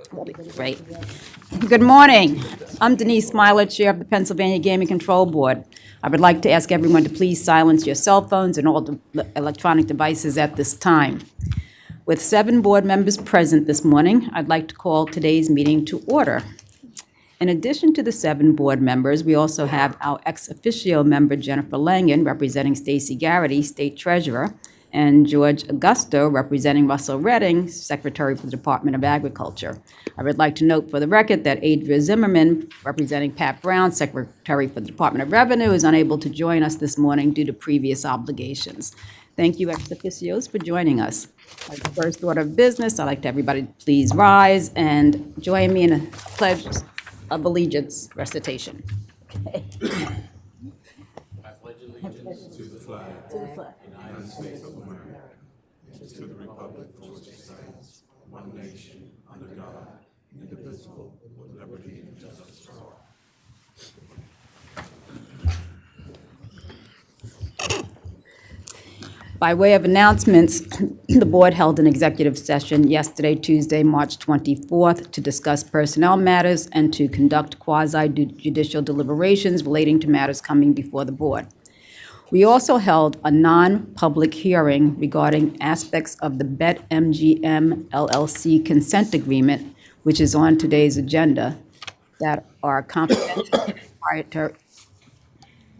Great. Good morning. I'm Denise Smiler, Chair of the Pennsylvania Gaming Control Board. I would like to ask everyone to please silence your cell phones and all electronic devices at this time. With 7 board members present this morning, I'd like to call today's meeting to order. In addition to the 7 board members, we also have our ex officio member Jennifer Langen, representing Stacy Garrity, State Treasurer, and George Augusto, representing Russell Redding, Secretary for the Department of Agriculture. I would like to note for the record that Adria Zimmerman, representing Pat Brown, Secretary for the Department of Revenue, is unable to join us this morning due to previous obligations. Thank you, ex officios, for joining us. As the first order of business, I'd like to everybody to please rise and join me in a pledge of allegiance recitation. Okay. I pledge allegiance to the flag of the United States of America, and to the republic for which it stands, one nation, under God, indivisible, with liberty and justice for all. By way of announcements, the board held an executive session yesterday, Tuesday, March 24th, to discuss personnel matters and to conduct quasi-judicial deliberations relating to matters coming before the board. We also held a non-public hearing regarding aspects of the BetMGM LLC consent agreement, which is on today's agenda, that are confidential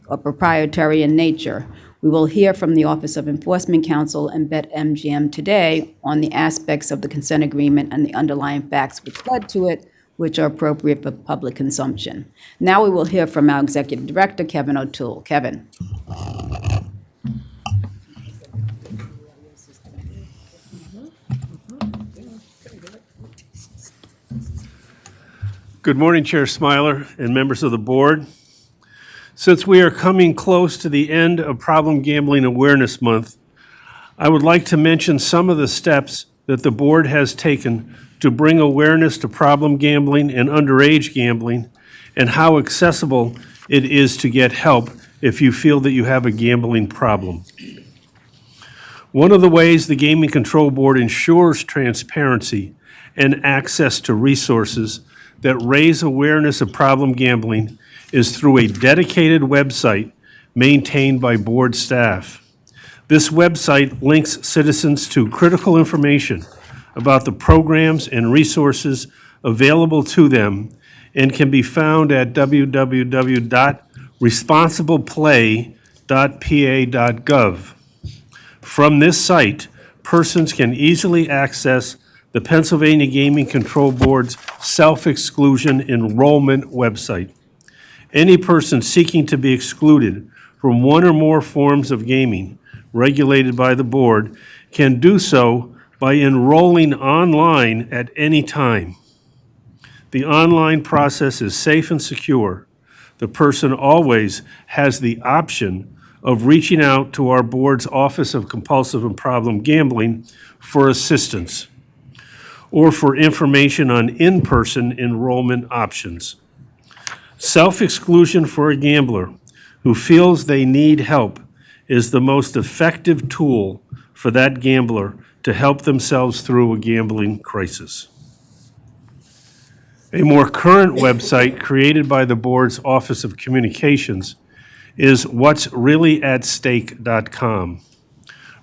or proprietary in nature. We will hear from the Office of Enforcement Counsel and BetMGM today on the aspects of the consent agreement and the underlying facts which led to it, which are appropriate for public consumption. Now we will hear from our Executive Director, Kevin O'Toole. Kevin. Good morning, Chair Smiler and members of the board. Since we are coming close to the end of Problem Gambling Awareness Month, I would like to mention some of the steps that the board has taken to bring awareness to problem gambling and underage gambling and how accessible it is to get help if you feel that you have a gambling problem. One of the ways the Gaming Control Board ensures transparency and access to resources that raise awareness of problem gambling is through a dedicated website maintained by board staff. This website links citizens to critical information about the programs and resources available to them and can be found at www.responsibleplay.pa.gov. From this site, persons can easily access the Pennsylvania Gaming Control Board's self-exclusion enrollment website. Any person seeking to be excluded from one or more forms of gaming regulated by the board can do so by enrolling online at any time. The online process is safe and secure. The person always has the option of reaching out to our board's Office of Compulsive and Problem Gambling for assistance or for information on in-person enrollment options. Self-exclusion for a gambler who feels they need help is the most effective tool for that gambler to help themselves through a gambling crisis. A more current website created by the board's Office of Communications is what'sreallyatstake.com.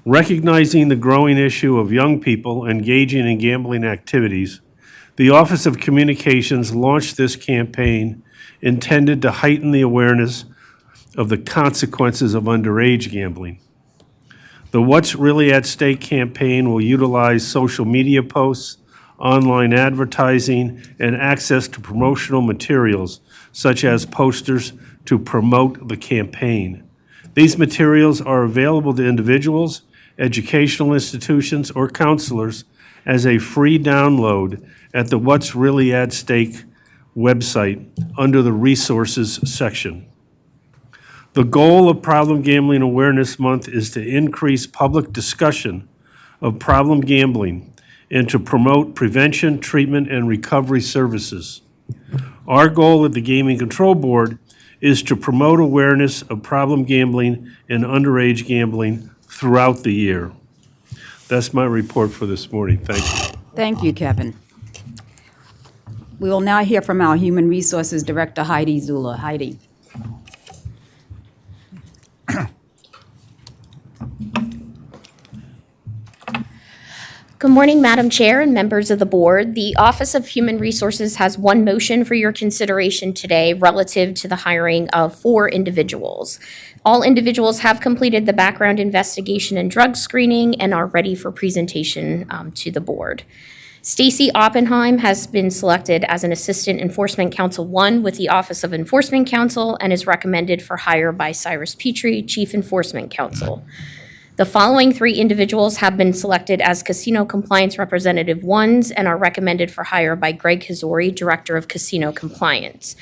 Recognizing the growing issue of young people engaging in gambling activities, the Office of Communications launched this campaign intended to heighten the awareness of the consequences of underage gambling. The What's Really at Stake campaign will utilize social media posts, online advertising, and access to promotional materials, such as posters, to promote the campaign. These materials are available to individuals, educational institutions, or counselors as a free download at the What's Really at Stake website under the Resources section. The goal of Problem Gambling Awareness Month is to increase public discussion of problem gambling and to promote prevention, treatment, and recovery services. Our goal at the Gaming Control Board is to promote awareness of problem gambling and underage gambling throughout the year. That's my report for this morning. Thank you. Thank you, Kevin. We will now hear from our Human Resources Director, Heidi Zula. Heidi. Good morning, Madam Chair and members of the board. The Office of Human Resources has one motion for your consideration today relative to the hiring of 4 individuals. All individuals have completed the background investigation and drug screening and are ready for presentation to the board. Stacy Oppenheim has been selected as an Assistant Enforcement Counsel 1 with the Office of Enforcement Counsel and is recommended for hire by Cyrus Petrie, Chief Enforcement Counsel. The following 3 individuals have been selected as Casino Compliance Representative 1s and are recommended for hire by Greg Hazori, Director of Casino Compliance.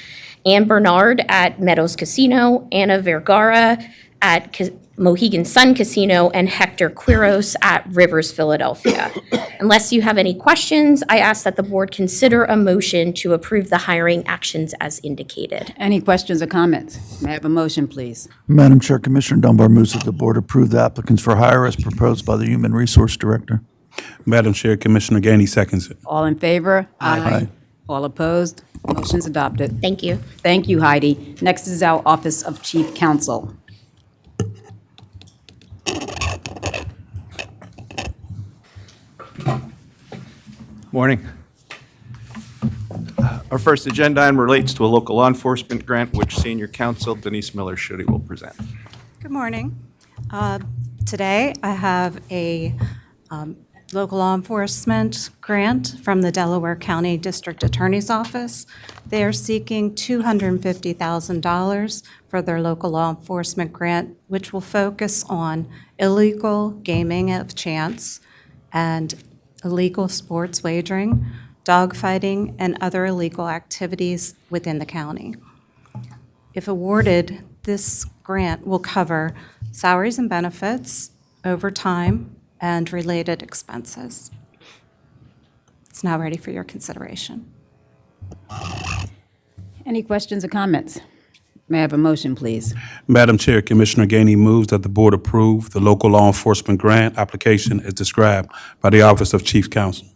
Ann Bernard at Meadows Casino, Anna Vergara at Mohegan Sun Casino, and Hector Quiros at Rivers Philadelphia. Unless you have any questions, I ask that the board consider a motion to approve the hiring actions as indicated. Any questions or comments? May I have a motion, please? Madam Chair, Commissioner Dunbar moves that the board approve the applicants for hire as proposed by the Human Resource Director. Madam Chair, Commissioner Gainey seconds it. All in favor? Aye. All opposed? Motion's adopted. Thank you. Thank you, Heidi. Next is our Office of Chief Counsel. Morning. Our first agenda item relates to a local law enforcement grant, which Senior Counsel Denise Miller Schutte will present. Good morning. Today, I have a local law enforcement grant from the Delaware County District Attorney's Office. They are seeking $250,000 for their local law enforcement grant, which will focus on illegal gaming of chance and illegal sports wagering, dogfighting, and other illegal activities within the county. If awarded, this grant will cover salaries and benefits, overtime, and related expenses. It's now ready for your consideration. Any questions or comments? May I have a motion, please? Madam Chair, Commissioner Gainey moves that the board approve the local law enforcement grant application as described by the Office of Chief Counsel.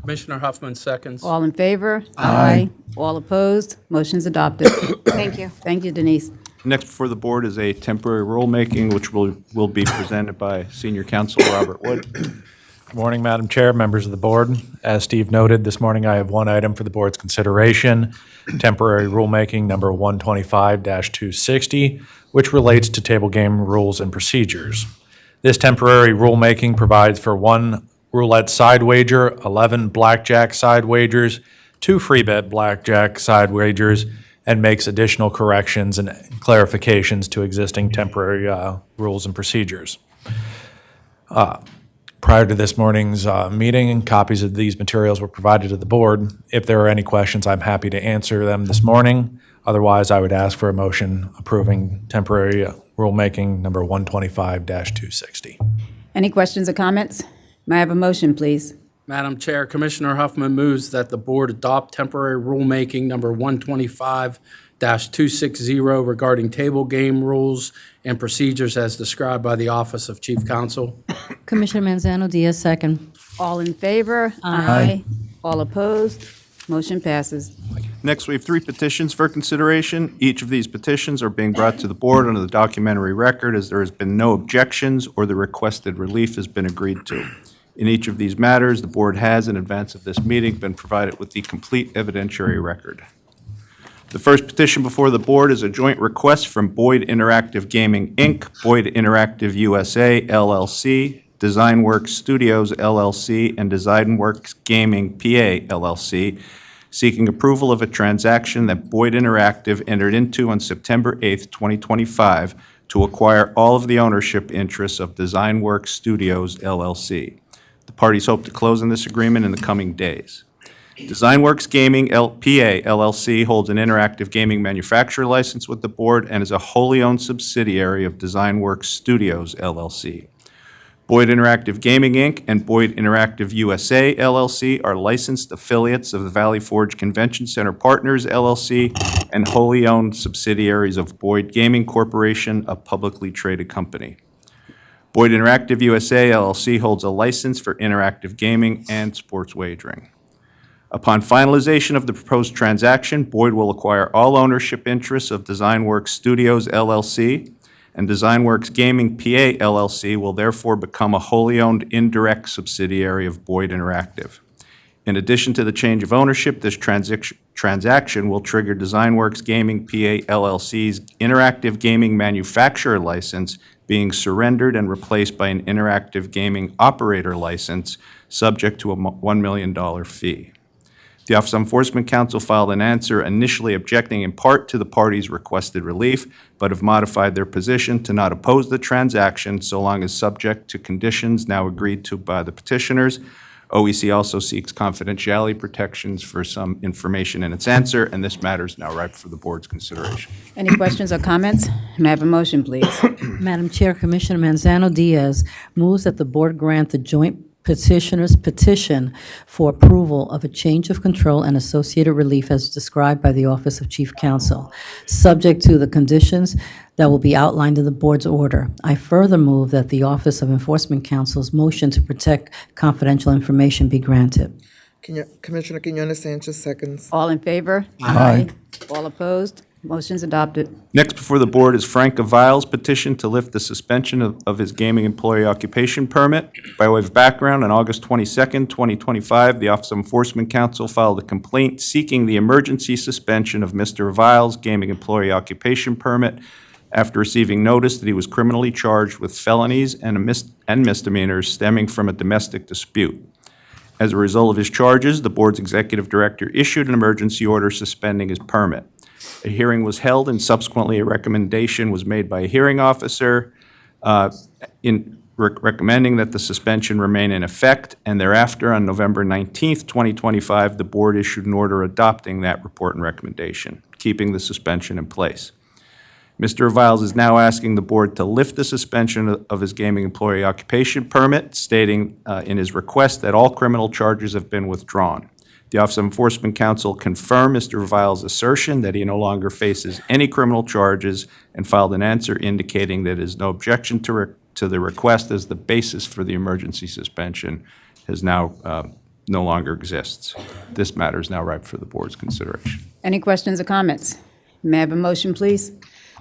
Commissioner Huffman seconds. All in favor? Aye. All opposed? Motion's adopted. Thank you. Thank you, Denise. Next before the board is a temporary rulemaking, which will be presented by Senior Counsel Robert Wood. Good morning, Madam Chair, members of the board. As Steve noted, this morning I have one item for the board's consideration, temporary rulemaking number 125-260, which relates to table game rules and procedures. This temporary rulemaking provides for 1 roulette side wager, 11 blackjack side wagers, 2 free bet blackjack side wagers, and makes additional corrections and clarifications to existing temporary rules and procedures. Prior to this morning's meeting, copies of these materials were provided to the board. If there are any questions, I'm happy to answer them this morning. Otherwise, I would ask for a motion approving temporary rulemaking number 125-260. Any questions or comments? May I have a motion, please? Madam Chair, Commissioner Huffman moves that the board adopt temporary rulemaking number 125-260 regarding table game rules and procedures as described by the Office of Chief Counsel. Commissioner Manzano Diaz, second. All in favor? Aye. All opposed? Motion passes. Next, we have 3 petitions for consideration. Each of these petitions are being brought to the board under the documentary record as there has been no objections or the requested relief has been agreed to. In each of these matters, the board has, in advance of this meeting, been provided with the complete evidentiary record. The first petition before the board is a joint request from Boyd Interactive Gaming, Inc., Boyd Interactive USA, LLC, DesignWorks Studios, LLC, and DesignWorks Gaming, PA, LLC, seeking approval of a transaction that Boyd Interactive entered into on September 8th, 2025, to acquire all of the ownership interests of DesignWorks Studios, LLC. The parties hope to close on this agreement in the coming days. DesignWorks Gaming PA LLC holds an interactive gaming manufacturer license with the board and is a wholly owned subsidiary of DesignWorks Studios LLC. Boyd Interactive Gaming Inc. and Boyd Interactive USA LLC are licensed affiliates of the Valley Forge Convention Center Partners LLC and wholly owned subsidiaries of Boyd Gaming Corporation, a publicly traded company. Boyd Interactive USA LLC holds a license for interactive gaming and sports wagering. Upon finalization of the proposed transaction, Boyd will acquire all ownership interests of DesignWorks Studios LLC, and DesignWorks Gaming PA LLC will therefore become a wholly owned indirect subsidiary of Boyd Interactive. In addition to the change of ownership, this transaction will trigger DesignWorks Gaming PA LLC's interactive gaming manufacturer license being surrendered and replaced by an interactive gaming operator license, subject to a $1 million fee. The Office of Enforcement Counsel filed an answer initially objecting in part to the parties' requested relief, but have modified their position to not oppose the transaction so long as subject to conditions now agreed to by the petitioners. OEC also seeks confidentiality protections for some information in its answer, and this matter is now ripe for the board's consideration. Any questions or comments? May I have a motion, please? Madam Chair, Commissioner Manzano Diaz moves that the board grant the joint petitioner's petition for approval of a change of control and associated relief as described by the Office of Chief Counsel, subject to the conditions that will be outlined in the board's order. I further move that the Office of Enforcement Counsel's motion to protect confidential information be granted. Commissioner Quinones Sanchez seconds. All in favor? Aye. All opposed? Motion's adopted. Next before the board is Frank Aviles' petition to lift the suspension of his gaming employee occupation permit. By way of background, on August 22nd, 2025, the Office of Enforcement Counsel filed a complaint seeking the emergency suspension of Mr. Aviles' gaming employee occupation permit after receiving notice that he was criminally charged with felonies and misdemeanors stemming from a domestic dispute. As a result of his charges, the board's executive director issued an emergency order suspending his permit. A hearing was held, and subsequently a recommendation was made by a hearing officer recommending that the suspension remain in effect, and thereafter, on November 19th, 2025, the board issued an order adopting that report and recommendation, keeping the suspension in place. Mr. Aviles is now asking the board to lift the suspension of his gaming employee occupation permit, stating in his request that all criminal charges have been withdrawn. The Office of Enforcement Counsel confirmed Mr. Aviles' assertion that he no longer faces any criminal charges and filed an answer indicating that his no objection to the request as the basis for the emergency suspension has now no longer exists. This matter is now ripe for the board's consideration. Any questions or comments? May I have a motion, please?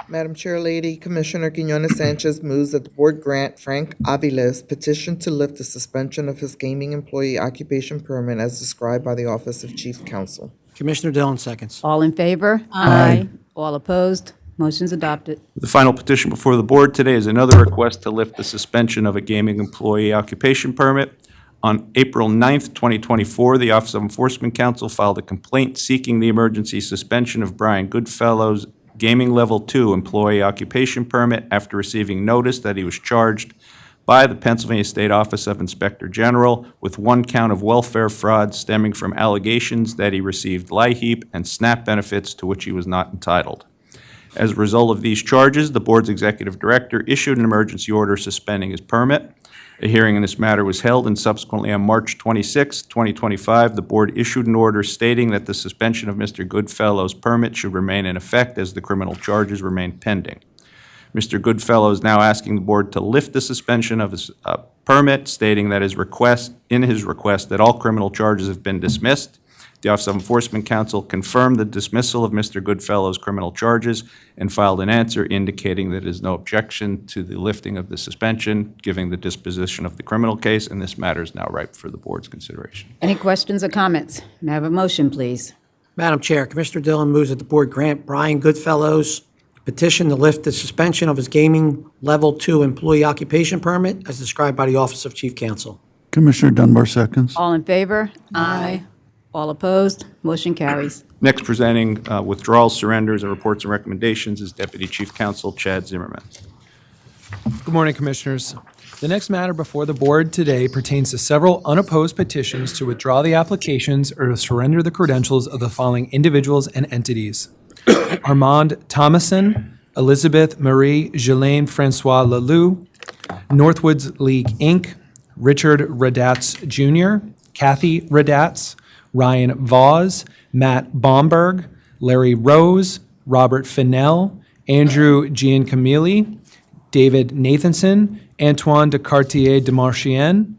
Madam Chair Lady, Commissioner Quinones Sanchez moves that the board grant Frank Aviles petition to lift the suspension of his gaming employee occupation permit as described by the Office of Chief Counsel. Commissioner Dillon seconds. All in favor? Aye. All opposed? Motion's adopted. The final petition before the board today is another request to lift the suspension of a gaming employee occupation permit. On April 9th, 2024, the Office of Enforcement Counsel filed a complaint seeking the emergency suspension of Brian Goodfellow's Gaming Level 2 employee occupation permit after receiving notice that he was charged by the Pennsylvania State Office of Inspector General with one count of welfare fraud stemming from allegations that he received LIHEAP and SNAP benefits to which he was not entitled. As a result of these charges, the board's executive director issued an emergency order suspending his permit. A hearing in this matter was held, and subsequently on March 26, 2025, the board issued an order stating that the suspension of Mr. Goodfellow's permit should remain in effect as the criminal charges remain pending. Mr. Goodfellow is now asking the board to lift the suspension of his permit, stating that his request that all criminal charges have been dismissed. The Office of Enforcement Counsel confirmed the dismissal of Mr. Goodfellow's criminal charges and filed an answer indicating that there is no objection to the lifting of the suspension, giving the disposition of the criminal case, and this matter is now ripe for the board's consideration. Any questions or comments? May I have a motion, please? Madam Chair, Commissioner Dillon moves that the board grant Brian Goodfellow's petition to lift the suspension of his gaming Level 2 employee occupation permit as described by the Office of Chief Counsel. Commissioner Dunbar seconds. All in favor? Aye. All opposed? Motion carries. Next, presenting withdrawals, surrenders, and reports and recommendations is Deputy Chief Counsel Chad Zimmerman. Good morning, Commissioners. The next matter before the board today pertains to several unopposed petitions to withdraw the applications or to surrender the credentials of the following individuals and entities: Armand Thomason, Elizabeth Marie Ghislaine Francois Lalou, Northwoods League, Inc., Richard Radatz Jr., Kathy Radatz, Ryan Voss, Matt Bomberg, Larry Rose, Robert Fennell, Andrew Giancamilli, David Nathanson, Antoine de Cartier de Marchien,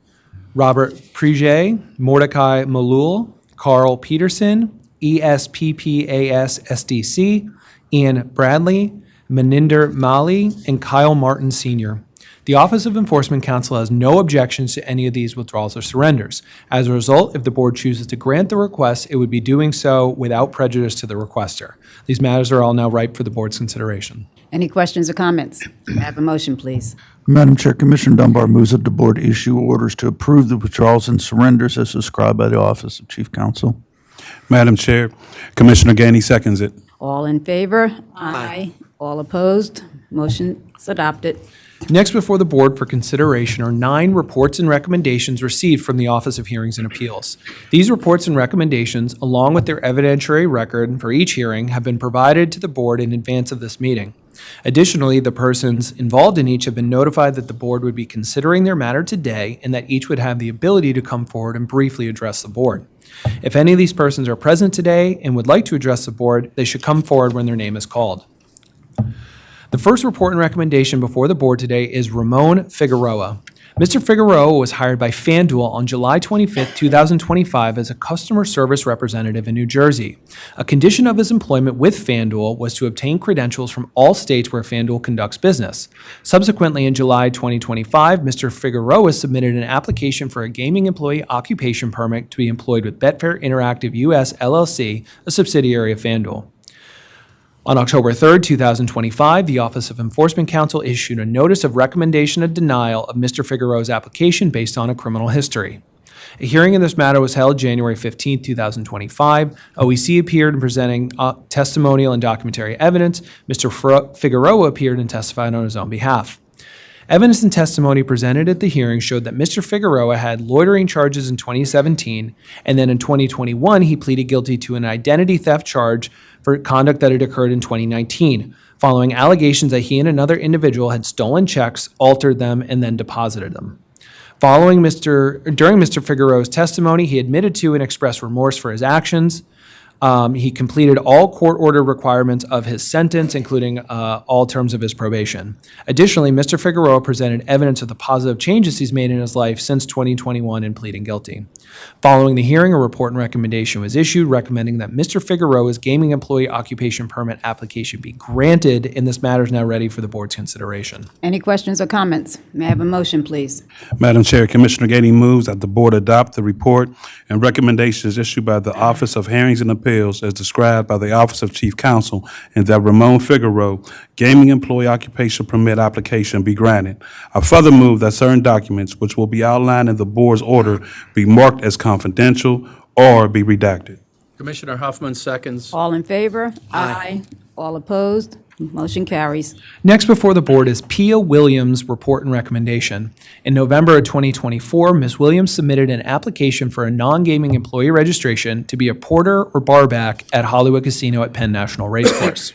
Robert Prige, Mordecai Malul, Carl Peterson, ESPPAS SDC, Ian Bradley, Maninder Mali, and Kyle Martin Sr. The Office of Enforcement Counsel has no objections to any of these withdrawals or surrenders. As a result, if the board chooses to grant the request, it would be doing so without prejudice to the requester. These matters are all now ripe for the board's consideration. Any questions or comments? May I have a motion, please? Madam Chair, Commissioner Dunbar moves that the board issue orders to approve the withdrawals and surrenders as described by the Office of Chief Counsel. Madam Chair, Commissioner Gainey seconds it. All in favor? Aye. All opposed? Motion's adopted. Next before the board for consideration are 9 reports and recommendations received from the Office of Hearings and Appeals. These reports and recommendations, along with their evidentiary record for each hearing, have been provided to the board in advance of this meeting. Additionally, the persons involved in each have been notified that the board would be considering their matter today and that each would have the ability to come forward and briefly address the board. If any of these persons are present today and would like to address the board, they should come forward when their name is called. The first report and recommendation before the board today is Ramon Figueroa. Mr. Figueroa was hired by FanDuel on July 25, 2025 as a customer service representative in New Jersey. A condition of his employment with FanDuel was to obtain credentials from all states where FanDuel conducts business. Subsequently, in July 2025, Mr. Figueroa submitted an application for a gaming employee occupation permit to be employed with Betfair Interactive US LLC, a subsidiary of FanDuel. On October 3, 2025, the Office of Enforcement Counsel issued a notice of recommendation of denial of Mr. Figueroa's application based on a criminal history. A hearing in this matter was held January 15, 2025. OEC appeared in presenting testimonial and documentary evidence. Mr. Figueroa appeared and testified on his own behalf. Evidence and testimony presented at the hearing showed that Mr. Figueroa had loitering charges in 2017, and then in 2021 he pleaded guilty to an identity theft charge for conduct that had occurred in 2019, following allegations that he and another individual had stolen checks, altered them, and then deposited them. During Mr. Figueroa's testimony, he admitted to and expressed remorse for his actions. He completed all court-ordered requirements of his sentence, including all terms of his probation. Additionally, Mr. Figueroa presented evidence of the positive changes he's made in his life since 2021 in pleading guilty. Following the hearing, a report and recommendation was issued recommending that Mr. Figueroa's gaming employee occupation permit application be granted, and this matter is now ready for the board's consideration. Any questions or comments? May I have a motion, please? Madam Chair, Commissioner Gainey moves that the board adopt the report and recommendations issued by the Office of Hearings and Appeals as described by the Office of Chief Counsel, and that Ramon Figueroa gaming employee occupation permit application be granted. I further move that certain documents, which will be outlined in the board's order, be marked as confidential or be redacted. Commissioner Huffman seconds. All in favor? Aye. All opposed? Motion carries. Next before the board is Pia Williams' report and recommendation. In November of 2024, Ms. Williams submitted an application for a non-gaming employee registration to be a porter or barback at Hollywood Casino at Penn National Racecourse.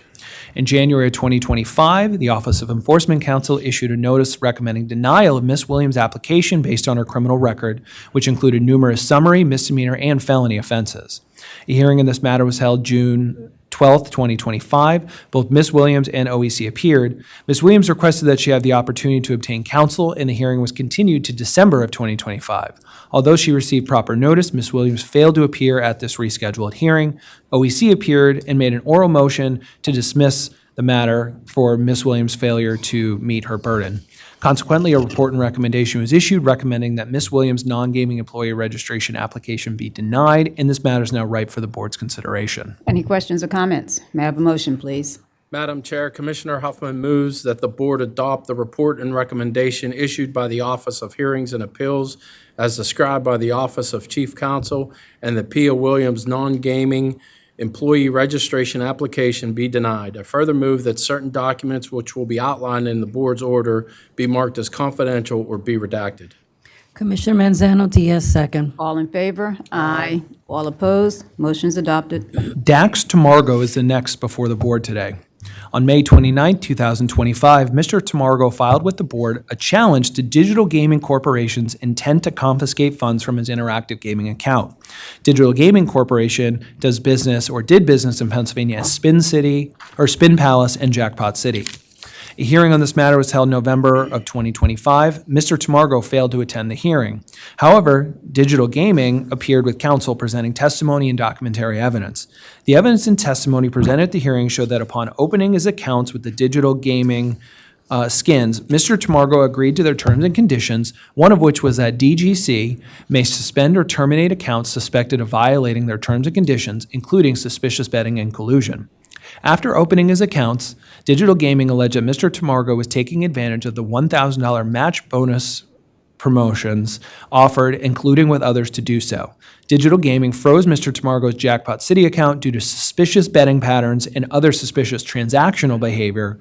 In January of 2025, the Office of Enforcement Counsel issued a notice recommending denial of Ms. Williams' application based on her criminal record, which included numerous summary, misdemeanor, and felony offenses. A hearing in this matter was held June 12, 2025. Both Ms. Williams and OEC appeared. Ms. Williams requested that she have the opportunity to obtain counsel, and the hearing was continued to December of 2025. Although she received proper notice, Ms. Williams failed to appear at this rescheduled hearing. OEC appeared and made an oral motion to dismiss the matter for Ms. Williams' failure to meet her burden. Consequently, a report and recommendation was issued recommending that Ms. Williams' non-gaming employee registration application be denied, and this matter is now ripe for the board's consideration. Any questions or comments? May I have a motion, please? Madam Chair, Commissioner Huffman moves that the board adopt the report and recommendation issued by the Office of Hearings and Appeals as described by the Office of Chief Counsel, and the Pia Williams non-gaming employee registration application be denied. I further move that certain documents which will be outlined in the board's order be marked as confidential or be redacted. Commissioner Manzano Diaz, second. All in favor? Aye. All opposed? Motion is adopted. Dax Tamargo is the next before the board today. On May 29, 2025, Mr. Tamargo filed with the board a challenge to Digital Gaming Corporation's intent to confiscate funds from his interactive gaming account. Digital Gaming Corporation does business or did business in Pennsylvania as Spin Palace and Jackpot City. A hearing on this matter was held November of 2025. Mr. Tamargo failed to attend the hearing. However, Digital Gaming appeared with counsel presenting testimony and documentary evidence. The evidence and testimony presented at the hearing showed that upon opening his accounts with the Digital Gaming skins, Mr. Tamargo agreed to their terms and conditions, one of which was that DGC may suspend or terminate accounts suspected of violating their terms and conditions, including suspicious betting and collusion. After opening his accounts, Digital Gaming alleged that Mr. Tamargo was taking advantage of the $1,000 match bonus promotions offered, including with others to do so. Digital Gaming froze Mr. Tamargo's Jackpot City account due to suspicious betting patterns and other suspicious transactional behavior,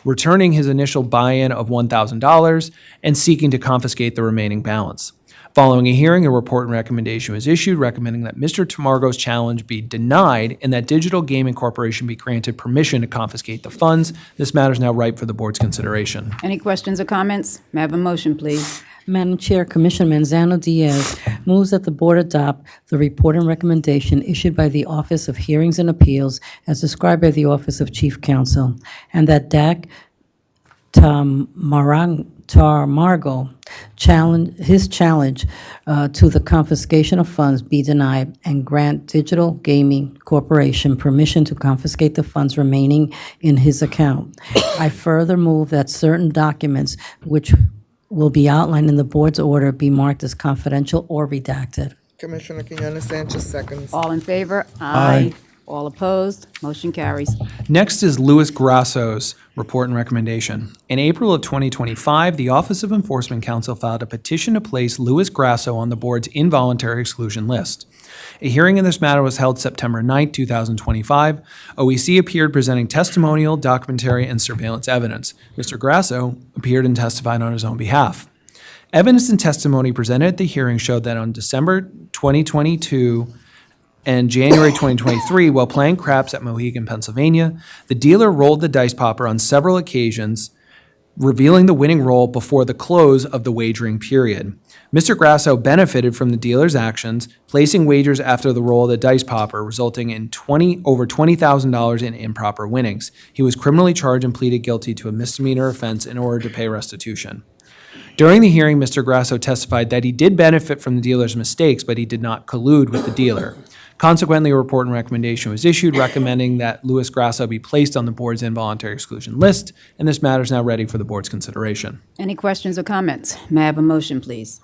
returning his initial buy-in of $1,000 and seeking to confiscate the remaining balance. Following a hearing, a report and recommendation was issued recommending that Mr. Tamargo's challenge be denied and that Digital Gaming Corporation be granted permission to confiscate the funds. This matter is now ripe for the board's consideration. Any questions or comments? May I have a motion, please? Madam Chair, Commissioner Manzano Diaz moves that the board adopt the report and recommendation issued by the Office of Hearings and Appeals as described by the Office of Chief Counsel, and that Dak Tamargo his challenge to the confiscation of funds be denied and grant Digital Gaming Corporation permission to confiscate the funds remaining in his account. I further move that certain documents which will be outlined in the board's order be marked as confidential or redacted. Commissioner Quinones Sanchez seconds. All in favor? Aye. All opposed? Motion carries. Next is Louis Grasso's report and recommendation. In April of 2025, the Office of Enforcement Counsel filed a petition to place Louis Grasso on the board's involuntary exclusion list. A hearing in this matter was held September 9, 2025. OEC appeared presenting testimonial, documentary, and surveillance evidence. Mr. Grasso appeared and testified on his own behalf. Evidence and testimony presented at the hearing showed that on December 2022 and January 2023, while playing craps at Mohegan, Pennsylvania, the dealer rolled the dice popper on several occasions, revealing the winning roll before the close of the wagering period. Mr. Grasso benefited from the dealer's actions, placing wagers after the roll of the dice popper, resulting in over $20,000 in improper winnings. He was criminally charged and pleaded guilty to a misdemeanor offense in order to pay restitution. During the hearing, Mr. Grasso testified that he did benefit from the dealer's mistakes, but he did not collude with the dealer. Consequently, a report and recommendation was issued recommending that Louis Grasso be placed on the board's involuntary exclusion list, and this matter is now ready for the board's consideration. Any questions or comments? May I have a motion, please?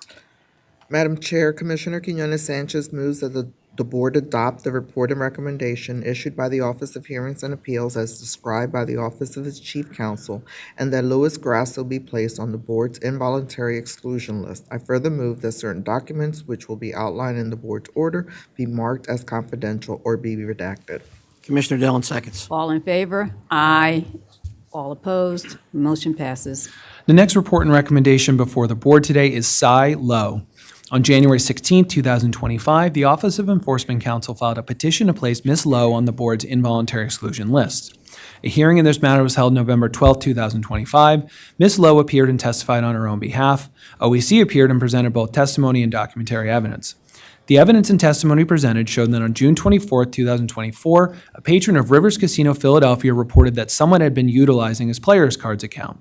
Madam Chair, Commissioner Quinones Sanchez moves that the board adopt the report and recommendation issued by the Office of Hearings and Appeals as described by the Office of its Chief Counsel, and that Louis Grasso be placed on the board's involuntary exclusion list. I further move that certain documents, which will be outlined in the board's order, be marked as confidential or be redacted. Commissioner Dillon seconds. All in favor? Aye. All opposed? Motion passes. The next report and recommendation before the board today is Cy Lowe. On January 16, 2025, the Office of Enforcement Counsel filed a petition to place Ms. Lowe on the board's involuntary exclusion list. A hearing in this matter was held November 12, 2025. Ms. Lowe appeared and testified on her own behalf. OEC appeared and presented both testimony and documentary evidence. The evidence and testimony presented showed that on June 24, 2024, a patron of Rivers Casino Philadelphia reported that someone had been utilizing his players' cards account.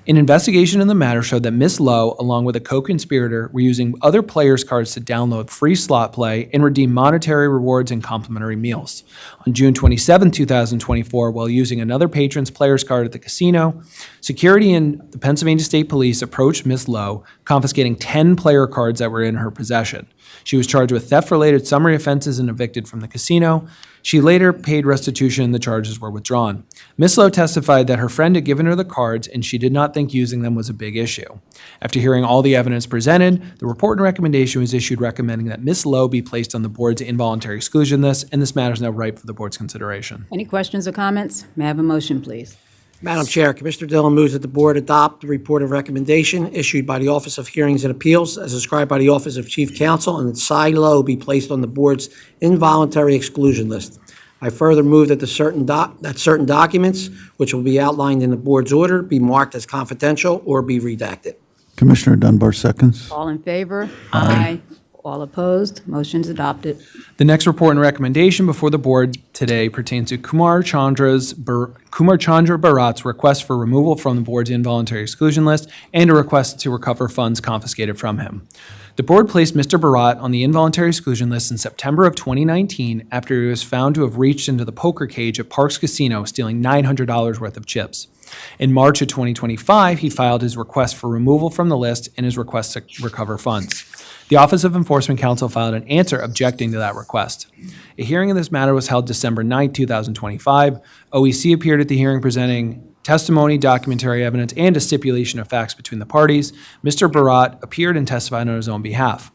An investigation in the matter showed that Ms. Lowe, along with a co-conspirator, were using other players' cards to download free slot play and redeem monetary rewards and complimentary meals. On June 27, 2024, while using another patron's players' card at the casino, security and the Pennsylvania State Police approached Ms. Lowe, confiscating 10 player cards that were in her possession. She was charged with theft-related summary offenses and evicted from the casino. She later paid restitution and the charges were withdrawn. Ms. Lowe testified that her friend had given her the cards and she did not think using them was a big issue. After hearing all the evidence presented, the report and recommendation was issued recommending that Ms. Lowe be placed on the board's involuntary exclusion list, and this matter is now ripe for the board's consideration. Any questions or comments? May I have a motion, please? Madam Chair, Commissioner Dillon moves that the board adopt the report of recommendation issued by the Office of Hearings and Appeals as described by the Office of Chief Counsel, and that Cy Lowe be placed on the board's involuntary exclusion list. I further move that certain documents, which will be outlined in the board's order, be marked as confidential or be redacted. Commissioner Dunbar seconds. All in favor? Aye. All opposed? Motion's adopted. The next report and recommendation before the board today pertains to Kumar Chandra Bharat's request for removal from the board's involuntary exclusion list and a request to recover funds confiscated from him. The board placed Mr. Bharat on the involuntary exclusion list in September of 2019 after he was found to have reached into the poker cage at Parks Casino, stealing $900 worth of chips. In March of 2025, he filed his request for removal from the list and his request to recover funds. The Office of Enforcement Counsel filed an answer objecting to that request. A hearing in this matter was held December 9, 2025. OEC appeared at the hearing presenting testimony, documentary evidence, and a stipulation of facts between the parties. Mr. Bharat appeared and testified on his own behalf.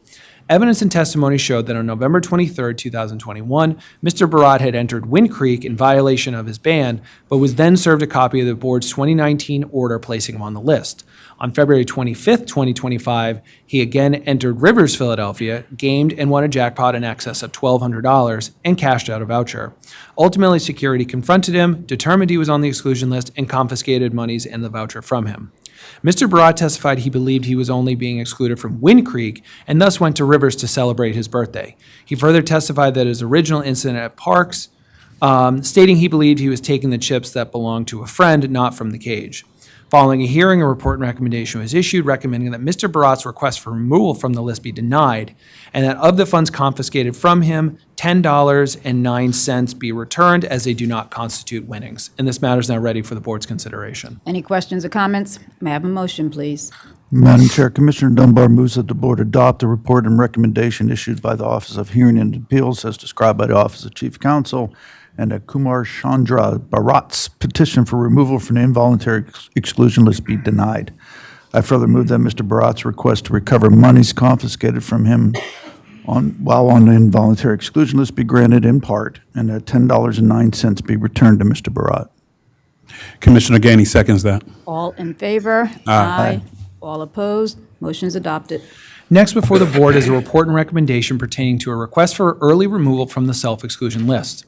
Evidence and testimony showed that on November 23, 2021, Mr. Bharat had entered Wind Creek in violation of his ban, but was then served a copy of the board's 2019 order placing him on the list. On February 25, 2025, he again entered Rivers, Philadelphia, gamed and won a jackpot in excess of $1,200 and cashed out a voucher. Ultimately, security confronted him, determined he was on the exclusion list, and confiscated monies and the voucher from him. Mr. Bharat testified he believed he was only being excluded from Wind Creek and thus went to Rivers to celebrate his birthday. He further testified that his original incident at Parks, stating he believed he was taking the chips that belonged to a friend, not from the cage. Following a hearing, a report and recommendation was issued recommending that Mr. Bharat's request for removal from the list be denied, and that of the funds confiscated from him, $10.09 be returned as they do not constitute winnings. And this matter is now ready for the board's consideration. Any questions or comments? May I have a motion, please? Madam Chair, Commissioner Dunbar moves that the board adopt the report and recommendation issued by the Office of Hearing and Appeals as described by the Office of Chief Counsel, and that Kumar Chandra Bharat's petition for removal from the involuntary exclusion list be denied. I further move that Mr. Bharat's request to recover monies confiscated from him while on the involuntary exclusion list be granted in part, and that $10.09 be returned to Mr. Bharat. Commissioner Gainey seconds that. All in favor? Aye. All opposed? Motion is adopted. Next before the board is a report and recommendation pertaining to a request for early removal from the self-exclusion list.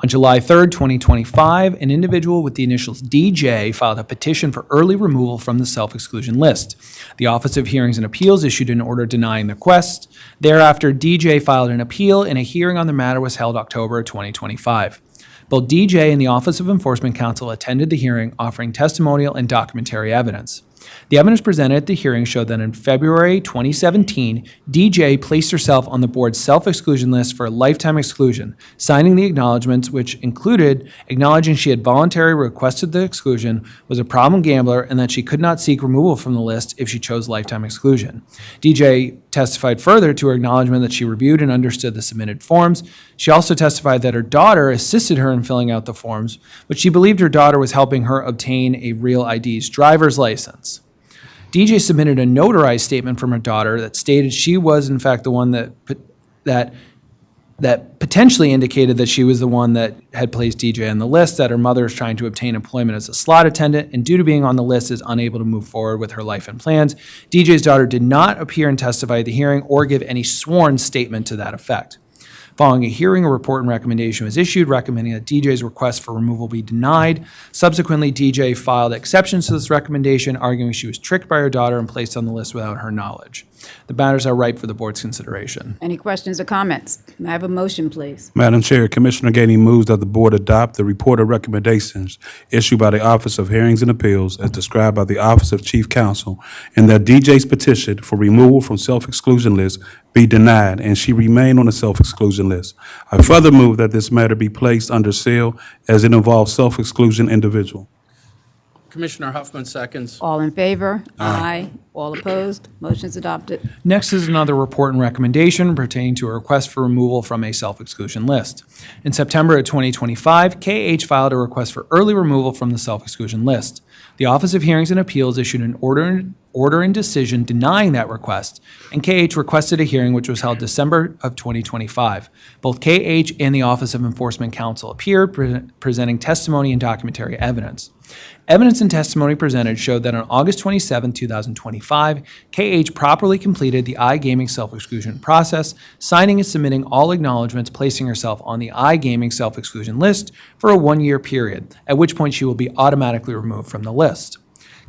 On July 3, 2025, an individual with the initials DJ filed a petition for early removal from the self-exclusion list. The Office of Hearings and Appeals issued an order denying the request. Thereafter, DJ filed an appeal, and a hearing on the matter was held October 2025. Both DJ and the Office of Enforcement Counsel attended the hearing, offering testimonial and documentary evidence. The evidence presented at the hearing showed that in February 2017, DJ placed herself on the board's self-exclusion list for a lifetime exclusion, signing the acknowledgments which included acknowledging she had voluntarily requested the exclusion, was a problem gambler, and that she could not seek removal from the list if she chose lifetime exclusion. DJ testified further to her acknowledgment that she reviewed and understood the submitted forms. She also testified that her daughter assisted her in filling out the forms, but she believed her daughter was helping her obtain a Real ID's driver's license. DJ submitted a notarized statement from her daughter that stated she was in fact the one that potentially indicated that she was the one that had placed DJ on the list, that her mother is trying to obtain employment as a slot attendant, and due to being on the list is unable to move forward with her life and plans. DJ's daughter did not appear and testify at the hearing or give any sworn statement to that effect. Following a hearing, a report and recommendation was issued recommending that DJ's request for removal be denied. Subsequently, DJ filed exceptions to this recommendation, arguing she was tricked by her daughter and placed on the list without her knowledge. The matters are ripe for the board's consideration. Any questions or comments? May I have a motion, please? Madam Chair, Commissioner Gainey moves that the board adopt the report of recommendations issued by the Office of Hearings and Appeals as described by the Office of Chief Counsel, and that DJ's petition for removal from self-exclusion list be denied, and she remain on the self-exclusion list. I further move that this matter be placed under seal as it involves self-exclusion individual. Commissioner Huffman seconds. All in favor? Aye. All opposed? Motion is adopted. Next is another report and recommendation pertaining to a request for removal from a self-exclusion list. In September of 2025, KH filed a request for early removal from the self-exclusion list. The Office of Hearings and Appeals issued an order and decision denying that request, and KH requested a hearing which was held December of 2025. Both KH and the Office of Enforcement Counsel appeared, presenting testimony and documentary evidence. Evidence and testimony presented showed that on August 27, 2025, KH properly completed the iGaming self-exclusion process, signing and submitting all acknowledgments, placing herself on the iGaming self-exclusion list for a one-year period, at which point she will be automatically removed from the list.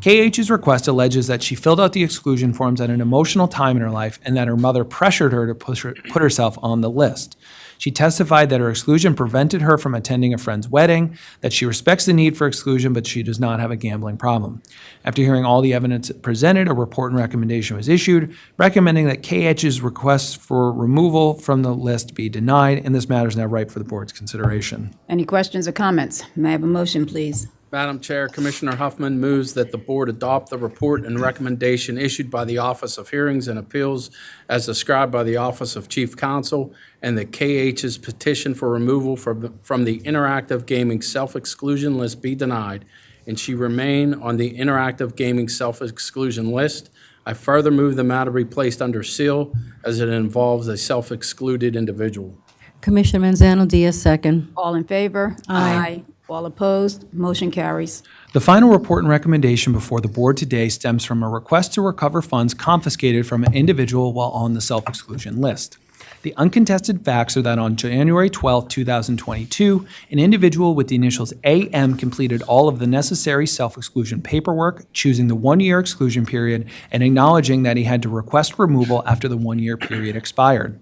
KH's request alleges that she filled out the exclusion forms at an emotional time in her life and that her mother pressured her to put herself on the list. She testified that her exclusion prevented her from attending a friend's wedding, that she respects the need for exclusion, but she does not have a gambling problem. After hearing all the evidence presented, a report and recommendation was issued, recommending that KH's request for removal from the list be denied, and this matter is now ripe for the board's consideration. Any questions or comments? May I have a motion, please? Madam Chair, Commissioner Huffman moves that the board adopt the report and recommendation issued by the Office of Hearings and Appeals as described by the Office of Chief Counsel, and that KH's petition for removal from the interactive gaming self-exclusion list be denied, and she remain on the interactive gaming self-exclusion list. I further move the matter be placed under seal as it involves a self-excluded individual. Commissioner Manzano Diaz, second. All in favor? Aye. All opposed? Motion carries. The final report and recommendation before the board today stems from a request to recover funds confiscated from an individual while on the self-exclusion list. The uncontested facts are that on January 12, 2022, an individual with the initials AM completed all of the necessary self-exclusion paperwork, choosing the one-year exclusion period and acknowledging that he had to request removal after the one-year period expired.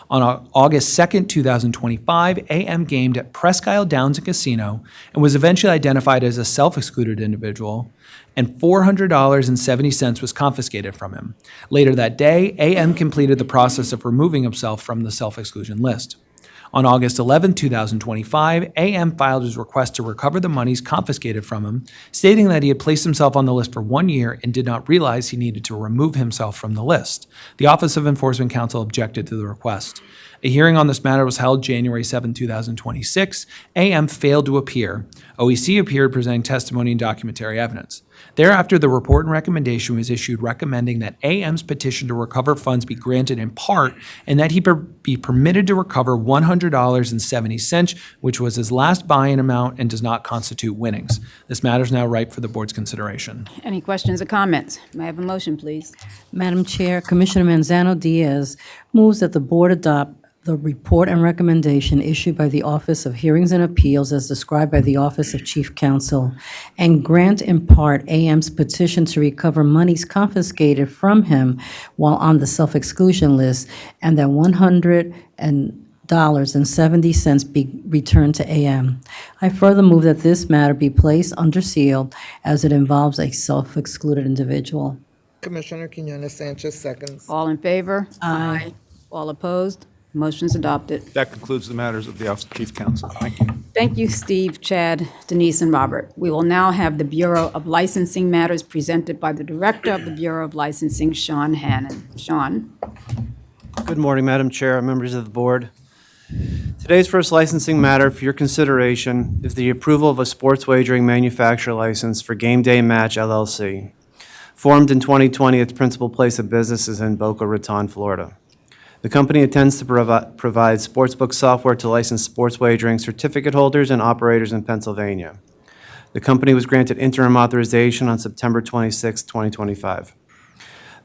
On August 2nd, 2025, AM gamed at Presque Isle Downs and Casino and was eventually identified as a self-excluded individual, and $400.70 was confiscated from him. Later that day, AM completed the process of removing himself from the self-exclusion list. On August 11, 2025, AM filed his request to recover the monies confiscated from him, stating that he had placed himself on the list for 1 year and did not realize he needed to remove himself from the list. The Office of Enforcement Counsel objected to the request. A hearing on this matter was held January 7, 2026. AM failed to appear. OEC appeared presenting testimony and documentary evidence. Thereafter, the report and recommendation was issued recommending that AM's petition to recover funds be granted in part and that he be permitted to recover $100.70, which was his last buy-in amount and does not constitute winnings. This matter is now ripe for the board's consideration. Any questions or comments? May I have a motion, please? Madam Chair, Commissioner Manzano Diaz moves that the board adopt the report and recommendation issued by the Office of Hearings and Appeals as described by the Office of Chief Counsel and grant in part AM's petition to recover monies confiscated from him while on the self-exclusion list, and that $100.70 be returned to AM. I further move that this matter be placed under seal as it involves a self-excluded individual. Commissioner Quinones Sanchez seconds. All in favor? Aye. All opposed? Motion's adopted. That concludes the matters of the Office of Chief Counsel. Thank you. Thank you, Steve, Chad, Denise, and Robert. We will now have the Bureau of Licensing matters presented by the Director of the Bureau of Licensing, Sean Hannon. Sean? Good morning, Madam Chair, members of the board. Today's first licensing matter for your consideration is the approval of a sports wagering manufacturer license for Game Day Match LLC. Formed in 2020, its principal place of business is in Boca Raton, Florida. The company intends to provide sportsbook software to licensed sports wagering certificate holders and operators in Pennsylvania. The company was granted interim authorization on September 26, 2025.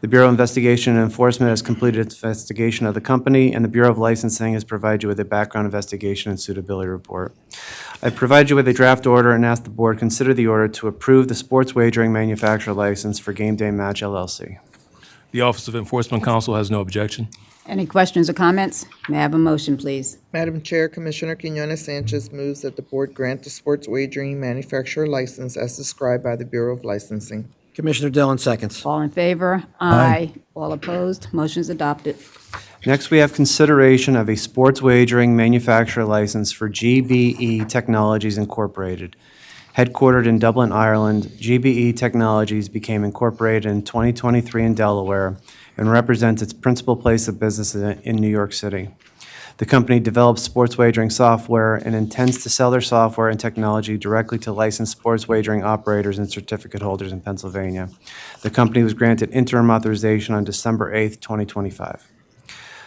The Bureau of Investigation and Enforcement has completed its investigation of the company, and the Bureau of Licensing has provided you with a background investigation and suitability report. I provide you with a draft order and ask the board consider the order to approve the sports wagering manufacturer license for Game Day Match LLC. The Office of Enforcement Counsel has no objection. Any questions or comments? May I have a motion, please? Madam Chair, Commissioner Quinones Sanchez moves that the board grant the sports wagering manufacturer license as described by the Bureau of Licensing. Commissioner Dillon seconds. All in favor? Aye. All opposed? Motion's adopted. Next, we have consideration of a sports wagering manufacturer license for GBE Technologies Incorporated. Headquartered in Dublin, Ireland, GBE Technologies became incorporated in 2023 in Delaware and represents its principal place of business in New York City. The company develops sports wagering software and intends to sell their software and technology directly to licensed sports wagering operators and certificate holders in Pennsylvania. The company was granted interim authorization on December 8, 2025.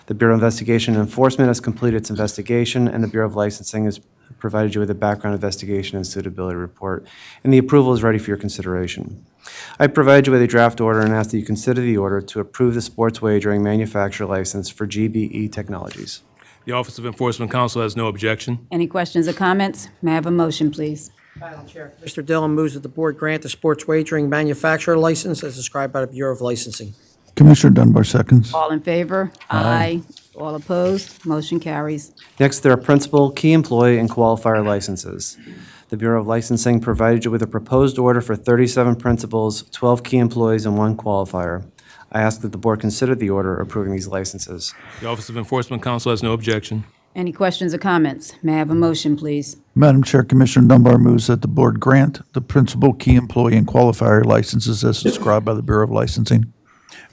The Bureau of Investigation and Enforcement has completed its investigation, and the Bureau of Licensing has provided you with a background investigation and suitability report, and the approval is ready for your consideration. I provide you with a draft order and ask that you consider the order to approve the sports wagering manufacturer license for GBE Technologies. The Office of Enforcement Counsel has no objection. Any questions or comments? May I have a motion, please? Madam Chair. Mr. Dillon moves that the board grant the sports wagering manufacturer license as described by the Bureau of Licensing. Commissioner Dunbar seconds. All in favor? Aye. All opposed? Motion carries. Next, there are principal, key employee, and qualifier licenses. The Bureau of Licensing provided you with a proposed order for 37 principals, 12 key employees, and 1 qualifier. I ask that the board consider the order approving these licenses. The Office of Enforcement Counsel has no objection. Any questions or comments? May I have a motion, please? Madam Chair, Commissioner Dunbar moves that the board grant the principal, key employee, and qualifier licenses as described by the Bureau of Licensing.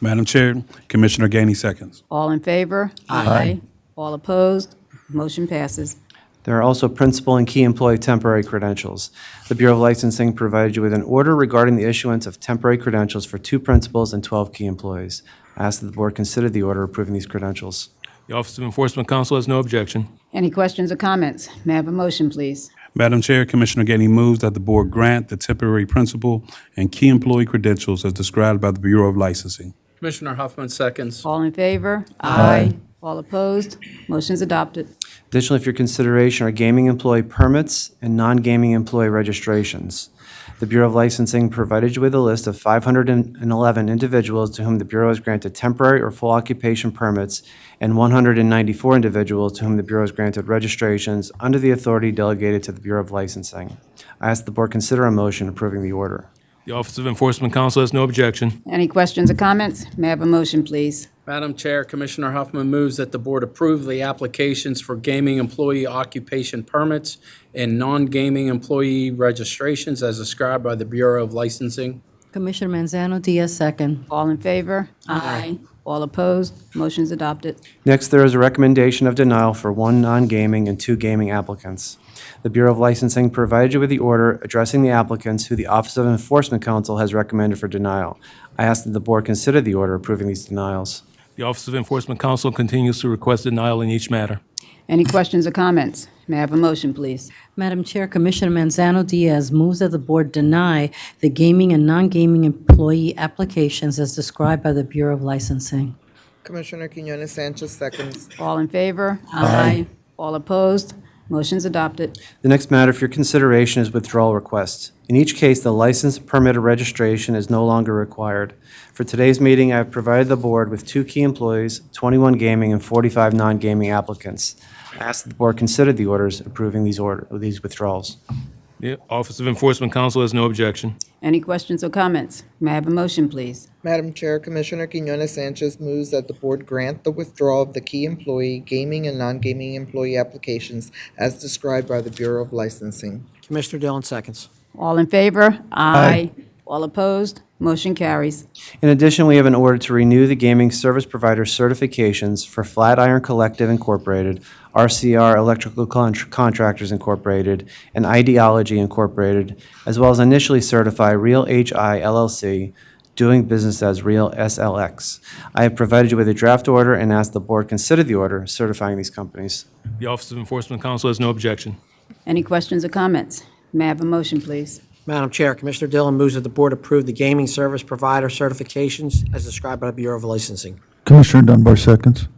Madam Chair, Commissioner Gainey seconds. All in favor? Aye. All opposed? Motion passes. There are also principal and key employee temporary credentials. The Bureau of Licensing provided you with an order regarding the issuance of temporary credentials for 2 principals and 12 key employees. I ask that the board consider the order approving these credentials. The Office of Enforcement Counsel has no objection. Any questions or comments? May I have a motion, please? Madam Chair, Commissioner Gainey moves that the board grant the temporary principal and key employee credentials as described by the Bureau of Licensing. Commissioner Huffman seconds. All in favor? Aye. All opposed? Motion's adopted. Additionally, for your consideration are gaming employee permits and non-gaming employee registrations. The Bureau of Licensing provided you with a list of 511 individuals to whom the Bureau has granted temporary or full occupation permits and 194 individuals to whom the Bureau has granted registrations under the authority delegated to the Bureau of Licensing. I ask the board consider a motion approving the order. The Office of Enforcement Counsel has no objection. Any questions or comments? May I have a motion, please? Madam Chair, Commissioner Huffman moves that the board approve the applications for gaming employee occupation permits and non-gaming employee registrations as described by the Bureau of Licensing. Commissioner Manzano Diaz, second. All in favor? Aye. All opposed? Motion's adopted. Next, there is a recommendation of denial for 1 non-gaming and 2 gaming applicants. The Bureau of Licensing provided you with the order addressing the applicants who the Office of Enforcement Counsel has recommended for denial. I ask that the board consider the order approving these denials. The Office of Enforcement Counsel continues to request denial in each matter. Any questions or comments? May I have a motion, please? Madam Chair, Commissioner Manzano Diaz moves that the board deny the gaming and non-gaming employee applications as described by the Bureau of Licensing. Commissioner Quinones Sanchez seconds. All in favor? Aye. All opposed? Motion's adopted. The next matter for your consideration is withdrawal requests. In each case, the license, permit, or registration is no longer required. For today's meeting, I have provided the board with 2 key employees, 21 gaming, and 45 non-gaming applicants. I ask that the board consider the orders approving these withdrawals. The Office of Enforcement Counsel has no objection. Any questions or comments? May I have a motion, please? Madam Chair, Commissioner Quinones Sanchez moves that the board grant the withdrawal of the key employee, gaming, and non-gaming employee applications as described by the Bureau of Licensing. Commissioner Dillon seconds. All in favor? Aye. All opposed? Motion carries. In addition, we have an order to renew the gaming service provider certifications for Flatiron Collective Incorporated, RCR Electrical Contractors Incorporated, and Ideology Incorporated, as well as initially certify Real HI LLC, doing business as Real SLX. I have provided you with a draft order and ask the board consider the order certifying these companies. The Office of Enforcement Counsel has no objection. Any questions or comments? May I have a motion, please? Madam Chair, Commissioner Dillon moves that the board approve the gaming service provider certifications as described by the Bureau of Licensing. Commissioner Dunbar seconds.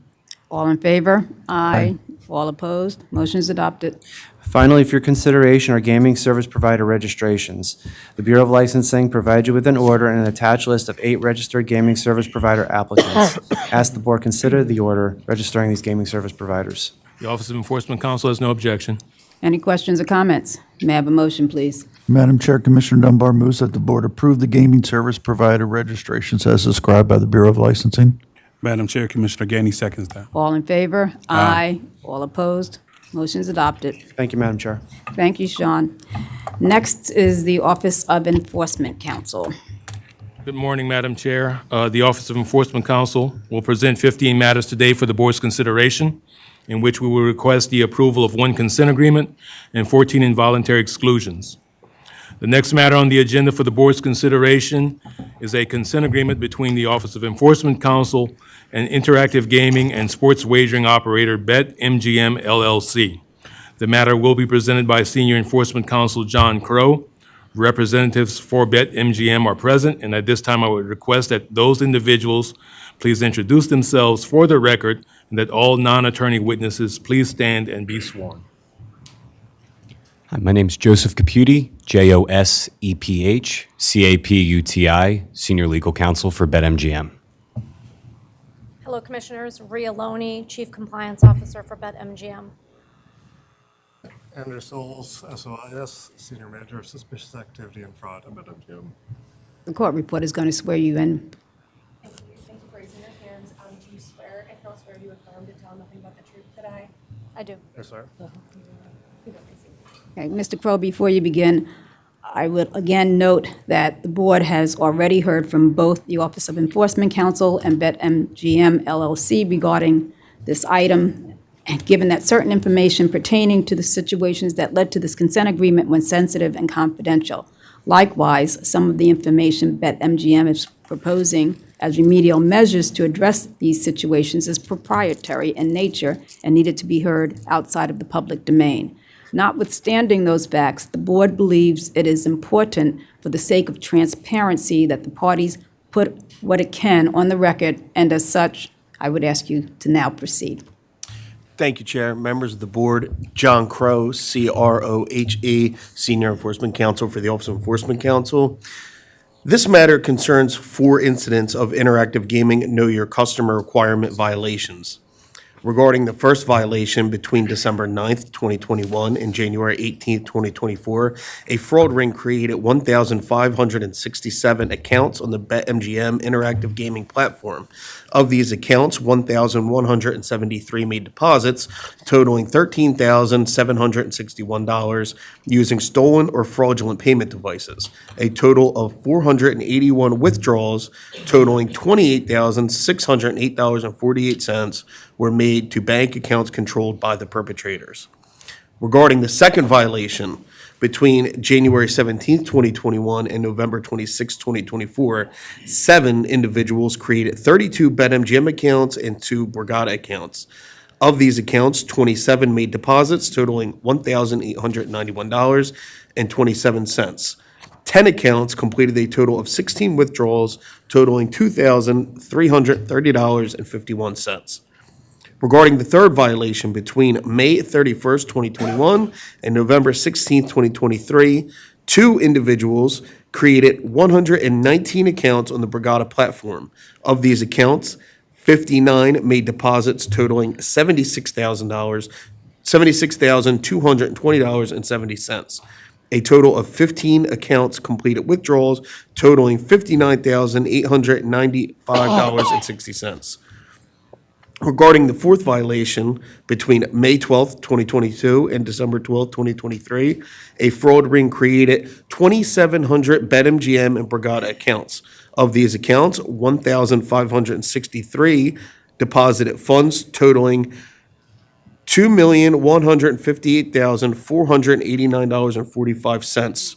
All in favor? Aye. All opposed? Motion is adopted. Finally, for your consideration are gaming service provider registrations. The Bureau of Licensing provided you with an order and an attached list of 8 registered gaming service provider applicants. Ask the board consider the order registering these gaming service providers. The Office of Enforcement Counsel has no objection. Any questions or comments? May I have a motion, please? Madam Chair, Commissioner Dunbar moves that the board approve the gaming service provider registrations as described by the Bureau of Licensing. Madam Chair, Commissioner Gainey seconds that. All in favor? Aye. All opposed? Motion's adopted. Thank you, Madam Chair. Thank you, Sean. Next is the Office of Enforcement Counsel. Good morning, Madam Chair. The Office of Enforcement Counsel will present 15 matters today for the board's consideration, in which we will request the approval of 1 consent agreement and 14 involuntary exclusions. The next matter on the agenda for the board's consideration is a consent agreement between the Office of Enforcement Counsel and interactive gaming and sports wagering operator BetMGM LLC. The matter will be presented by Senior Enforcement Counsel John Crow. Representatives for BetMGM are present, and at this time I would request that those individuals please introduce themselves for the record and that all non-attorney witnesses please stand and be sworn. Hi, my name's Joseph Caputi, Joseph, CAPUTI, Senior Legal Counsel for BetMGM. Hello, Commissioners. Rhea Loney, Chief Compliance Officer for BetMGM. Andrew Souls, SOIS, Senior Manager of Suspicious Activity and Fraud at BetMGM. The court report is going to swear you in. Thank you. Thank you for raising your hands. Do you swear, if not swear, you affirm to tell nothing but the truth today? I do. Yes, sir. Okay, Mr. Crowe, before you begin, I would again note that the board has already heard from both the Office of Enforcement Counsel and BetMGM LLC regarding this item, and given that certain information pertaining to the situations that led to this consent agreement went sensitive and confidential. Likewise, some of the information BetMGM is proposing as remedial measures to address these situations is proprietary in nature and needed to be heard outside of the public domain. Notwithstanding those facts, the board believes it is important for the sake of transparency that the parties put what it can on the record, and as such, I would ask you to now proceed. Thank you, Chair. Members of the board, John Crowe, CROHE, Senior Enforcement Counsel for the Office of Enforcement Counsel. This matter concerns 4 incidents of interactive gaming Know Your Customer requirement violations. Regarding the first violation between December 9th, 2021 and January 18th, 2024, a fraud ring created 1,567 accounts on the BetMGM interactive gaming platform. Of these accounts, 1,173 made deposits totaling $13,761 using stolen or fraudulent payment devices. A total of 481 withdrawals totaling $28,608.48 were made to bank accounts controlled by the perpetrators. Regarding the second violation, between January 17th, 2021 and November 26th, 2024, 7 individuals created 32 BetMGM accounts and 2 Borgata accounts. Of these accounts, 27 made deposits totaling $1,891.27. 10 accounts completed a total of 16 withdrawals totaling $2,330.51. Regarding the third violation, between May 31st, 2021 and November 16th, 2023, 2 individuals created 119 accounts on the Borgata platform. Of these accounts, 59 made deposits totaling $76,220.70. A total of 15 accounts completed withdrawals totaling $59,895.60. Regarding the fourth violation, between May 12th, 2022 and December 12th, 2023, a fraud ring created 2,700 BetMGM and Borgata accounts. Of these accounts, 1,563 deposited funds totaling $2,158,489.45.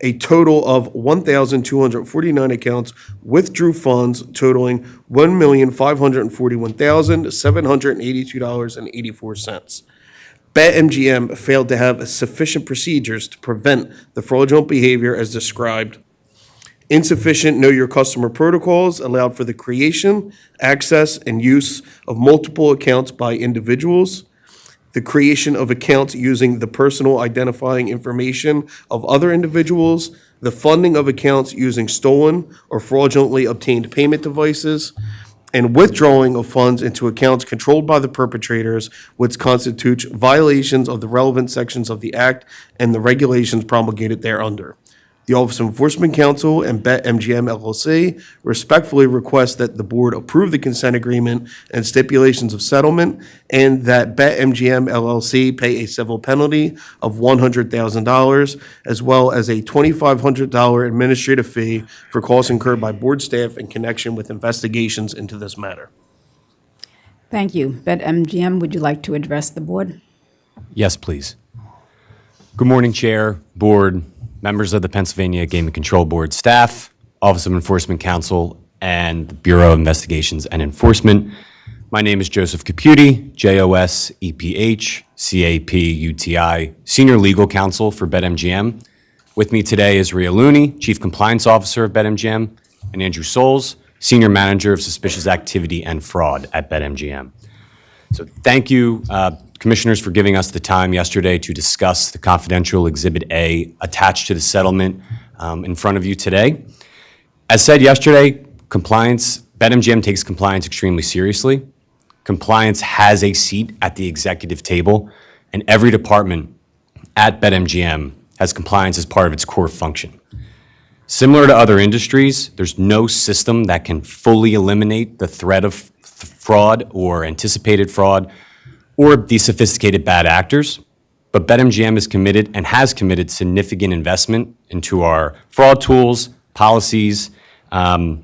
A total of 1,249 accounts withdrew funds totaling $1,541,782.84. BetMGM failed to have sufficient procedures to prevent the fraudulent behavior as described. Insufficient Know Your Customer protocols allowed for the creation, access, and use of multiple accounts by individuals. The creation of accounts using the personal identifying information of other individuals, the funding of accounts using stolen or fraudulently obtained payment devices, and withdrawing of funds into accounts controlled by the perpetrators, which constitutes violations of the relevant sections of the Act and the regulations promulgated thereunder. The Office of Enforcement Counsel and BetMGM LLC respectfully request that the board approve the consent agreement and stipulations of settlement, and that BetMGM LLC pay a civil penalty of $100,000, as well as a $2,500 administrative fee for costs incurred by board staff in connection with investigations into this matter. Thank you. BetMGM, would you like to address the board? Yes, please. Good morning, Chair, Board, members of the Pennsylvania Gaming Control Board staff, Office of Enforcement Counsel, and the Bureau of Investigations and Enforcement. My name is Joseph Caputi, JOSEPH, Senior Legal Counsel for BetMGM. With me today is Rhea Loney, Chief Compliance Officer of BetMGM, and Andrew Souls, Senior Manager of Suspicious Activity and Fraud at BetMGM. So thank you, Commissioners for giving us the time yesterday to discuss the confidential Exhibit A attached to the settlement in front of you today. As said yesterday, BetMGM takes compliance extremely seriously. Compliance has a seat at the executive table, and every department at BetMGM has compliance as part of its core function. Similar to other industries, there's no system that can fully eliminate the threat of fraud or anticipated fraud or the sophisticated bad actors, but BetMGM is committed and has committed significant investment into our fraud tools, policies, and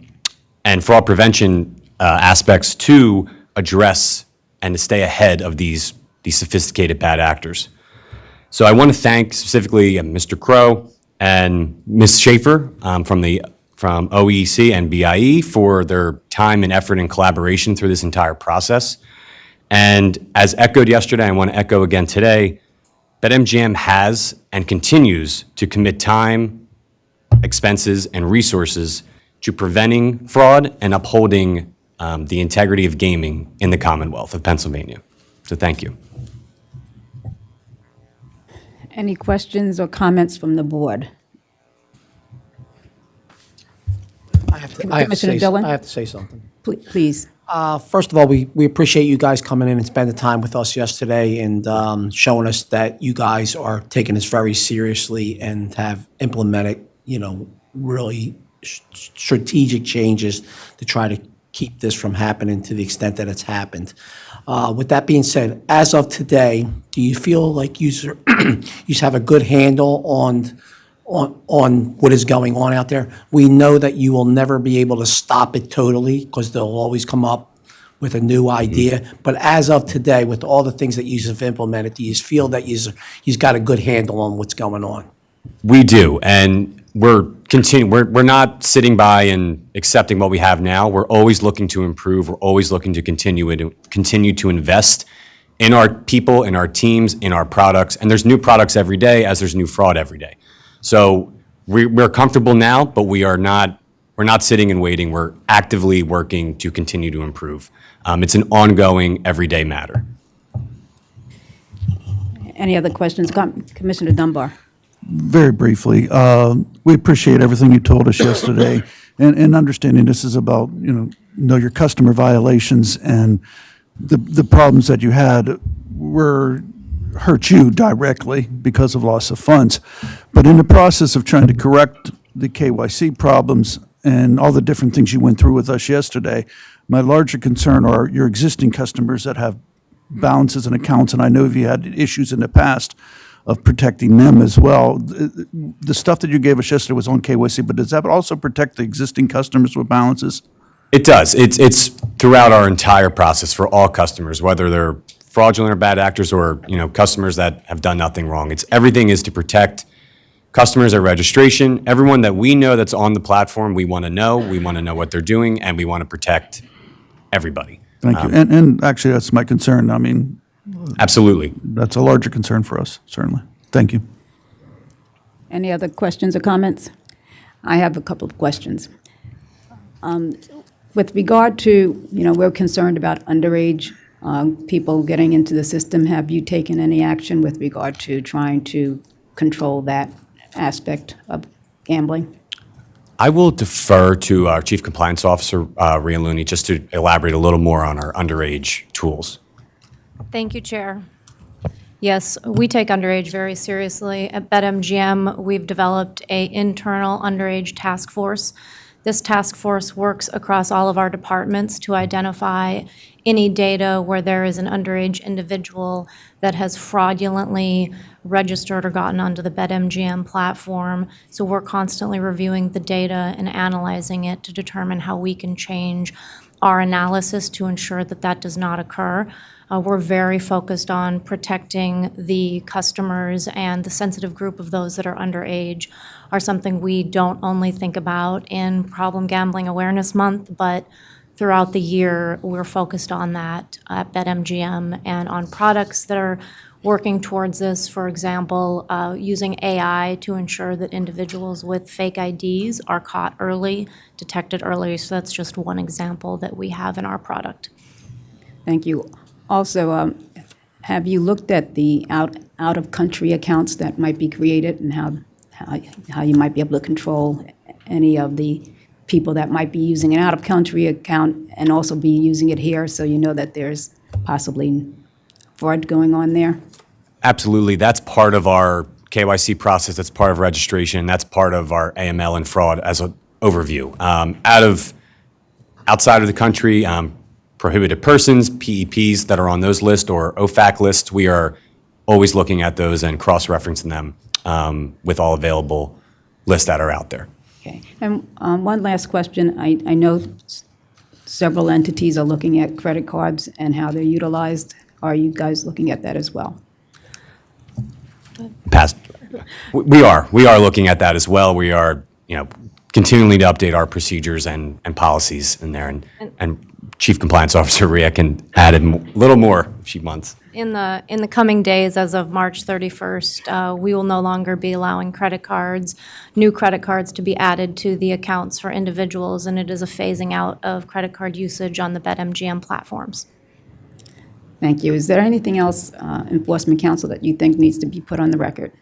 fraud prevention aspects to address and to stay ahead of these sophisticated bad actors. So I want to thank specifically Mr. Crow and Ms. Schaefer from OEC and BIE for their time and effort and collaboration through this entire process. And as echoed yesterday, I want to echo again today, BetMGM has and continues to commit time, expenses, and resources to preventing fraud and upholding the integrity of gaming in the Commonwealth of Pennsylvania. So thank you. Any questions or comments from the board? Commissioner Dillon? I have to say something. Please. First of all, we appreciate you guys coming in and spending time with us yesterday and showing us that you guys are taking this very seriously and have implemented, really strategic changes to try to keep this from happening to the extent that it's happened. With that being said, as of today, do you feel like you have a good handle on what is going on out there? We know that you will never be able to stop it totally because they'll always come up with a new idea. But as of today, with all the things that you have implemented, do you feel that you've got a good handle on what's going on? We do, and we're not sitting by and accepting what we have now. We're always looking to improve. We're always looking to continue to invest in our people, in our teams, in our products. And there's new products every day as there's new fraud every day. So we're comfortable now, but we're not sitting and waiting. We're actively working to continue to improve. It's an ongoing, everyday matter. Any other questions? Commissioner Dunbar. Very briefly, we appreciate everything you told us yesterday, and understanding this is about, know your customer violations, and the problems that you had hurt you directly because of loss of funds. But in the process of trying to correct the KYC problems and all the different things you went through with us yesterday, my larger concern are your existing customers that have balances and accounts, and I know you had issues in the past of protecting them as well. The stuff that you gave us yesterday was on KYC, but does that also protect the existing customers with balances? It does. It's throughout our entire process for all customers, whether they're fraudulent or bad actors or customers that have done nothing wrong. Everything is to protect customers at registration. Everyone that we know that's on the platform, we want to know. We want to know what they're doing, and we want to protect everybody. Thank you. And actually, that's my concern. I mean, absolutely. That's a larger concern for us, certainly. Thank you. Any other questions or comments? I have a couple of questions. With regard to, we're concerned about underage people getting into the system. Have you taken any action with regard to trying to control that aspect of gambling? I will defer to our Chief Compliance Officer, Rhea Looney, just to elaborate a little more on our underage tools. Thank you, Chair. Yes, we take underage very seriously. At BetMGM, we've developed an internal underage task force. This task force works across all of our departments to identify any data where there is an underage individual that has fraudulently registered or gotten onto the BetMGM platform. So we're constantly reviewing the data and analyzing it to determine how we can change our analysis to ensure that that does not occur. We're very focused on protecting the customers, and the sensitive group of those that are underage are something we don't only think about in Problem Gambling Awareness Month, but throughout the year, we're focused on that at BetMGM and on products that are working towards this. For example, using AI to ensure that individuals with fake IDs are caught early, detected early. So that's just one example that we have in our product. Thank you. Also, Have you looked at the out-of-country accounts that might be created and how you might be able to control any of the people that might be using an out-of-country account and also be using it here, so you know that there's possibly fraud going on there? Absolutely. That's part of our KYC process. That's part of registration. That's part of our AML and fraud as an overview. Outside of the country, prohibited persons, PEPs that are on those lists or OFAC lists, we are always looking at those and cross-referencing them with all available lists that are out there. Okay. And one last question. I know several entities are looking at credit cards and how they're utilized. Are you guys looking at that as well? We are looking at that as well. We are, continually to update our procedures and policies in there. And Chief Compliance Officer Rhea can add a little more if she wants. In the coming days, as of March 31st, we will no longer be allowing new credit cards to be added to the accounts for individuals, and it is a phasing out of credit card usage on the BetMGM platforms. Thank you. Is there anything else, Enforcement Counsel, that you think needs to be put on the record?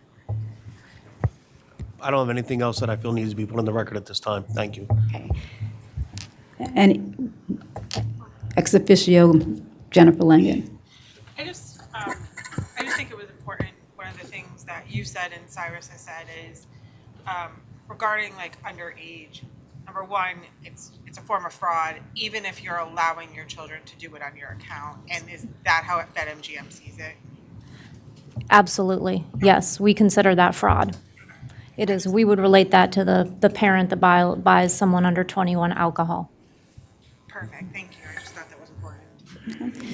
I don't have anything else that I feel needs to be put on the record at this time. Thank you. Okay. And ex officio, Jennifer Langen. I just think it was important. One of the things that you said and Cyrus has said is regarding like underage. Number one, it's a form of fraud, even if you're allowing your children to do it on your account. And is that how BetMGM sees it? Absolutely. Yes, we consider that fraud. It is. We would relate that to the parent that buys someone under 21 alcohol. Perfect. Thank you. I just thought that was important.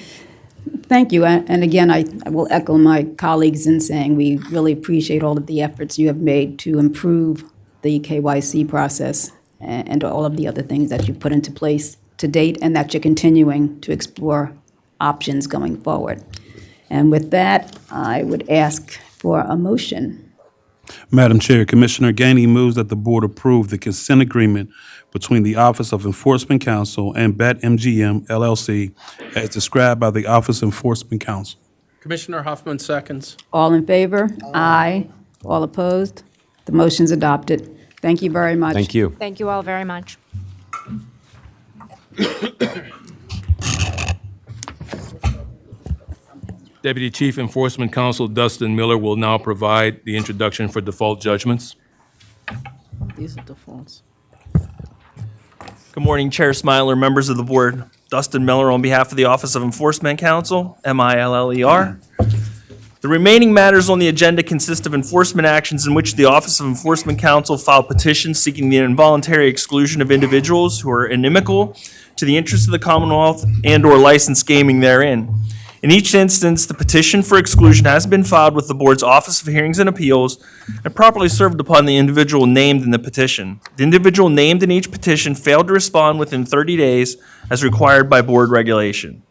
Thank you. And again, I will echo my colleagues in saying we really appreciate all of the efforts you have made to improve the KYC process and all of the other things that you've put into place to date and that you're continuing to explore options going forward. And with that, I would ask for a motion. Madam Chair, Commissioner Gainey moves that the board approve the consent agreement between the Office of Enforcement Counsel and BetMGM LLC as described by the Office of Enforcement Counsel. Commissioner Huffman seconds. All in favor? Aye. All opposed? The motion's adopted. Thank you very much. Thank you. Thank you all very much. Deputy Chief Enforcement Counsel Dustin Miller will now provide the introduction for default judgments. These are defaults. Good morning, Chair Smiler, members of the board. Dustin Miller on behalf of the Office of Enforcement Counsel, MILLER. The remaining matters on the agenda consist of enforcement actions in which the Office of Enforcement Counsel filed petitions seeking the involuntary exclusion of individuals who are inimical to the interests of the Commonwealth and/or licensed gaming therein. In each instance, the petition for exclusion has been filed with the Board's Office of Hearings and Appeals and properly served upon the individual named in the petition. The individual named in each petition failed to respond within 30 days as required by Board regulation.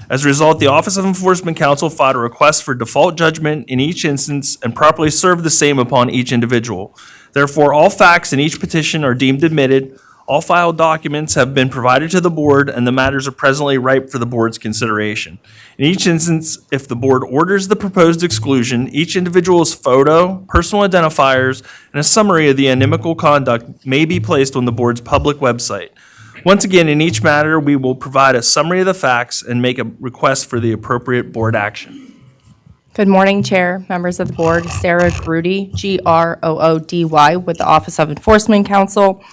As a result, the Office of Enforcement Counsel filed a request for default judgment in each instance and properly served the same upon each individual. Therefore, all facts in each petition are deemed admitted, all filed documents have been provided to the board, and the matters are presently ripe for the board's consideration. In each instance, if the board orders the proposed exclusion, each individual's photo, personal identifiers, and a summary of the inimical conduct may be placed on the board's public website. Once again, in each matter, we will provide a summary of the facts and make a request for the appropriate board action. Good morning, Chair, members of the board. Sarah Groody, Groody, with the Office of Enforcement Counsel.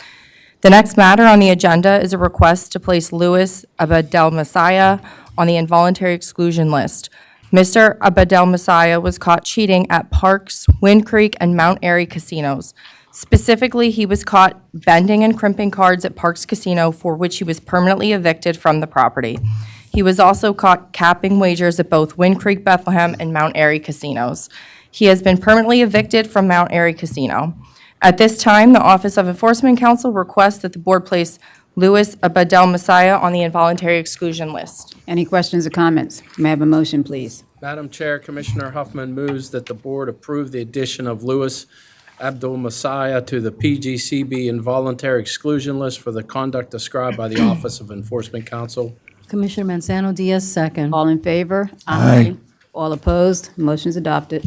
The next matter on the agenda is a request to place Louis Abdel-Messiah on the involuntary exclusion list. Mr. Abdel-Messiah was caught cheating at Parks, Wind Creek, and Mount Airy casinos. Specifically, he was caught bending and crimping cards at Parks Casino, for which he was permanently evicted from the property. He was also caught capping wagers at both Wind Creek, Bethlehem, and Mount Airy casinos. He has been permanently evicted from Mount Airy Casino. At this time, the Office of Enforcement Counsel requests that the board place Louis Abdel-Messiah on the involuntary exclusion list. Any questions or comments? May I have a motion, please? Madam Chair, Commissioner Huffman moves that the board approve the addition of Louis Abdel-Messiah to the PGCB involuntary exclusion list for the conduct described by the Office of Enforcement Counsel. Commissioner Manzano Diaz, second. All in favor? Aye. All opposed? Motion's adopted.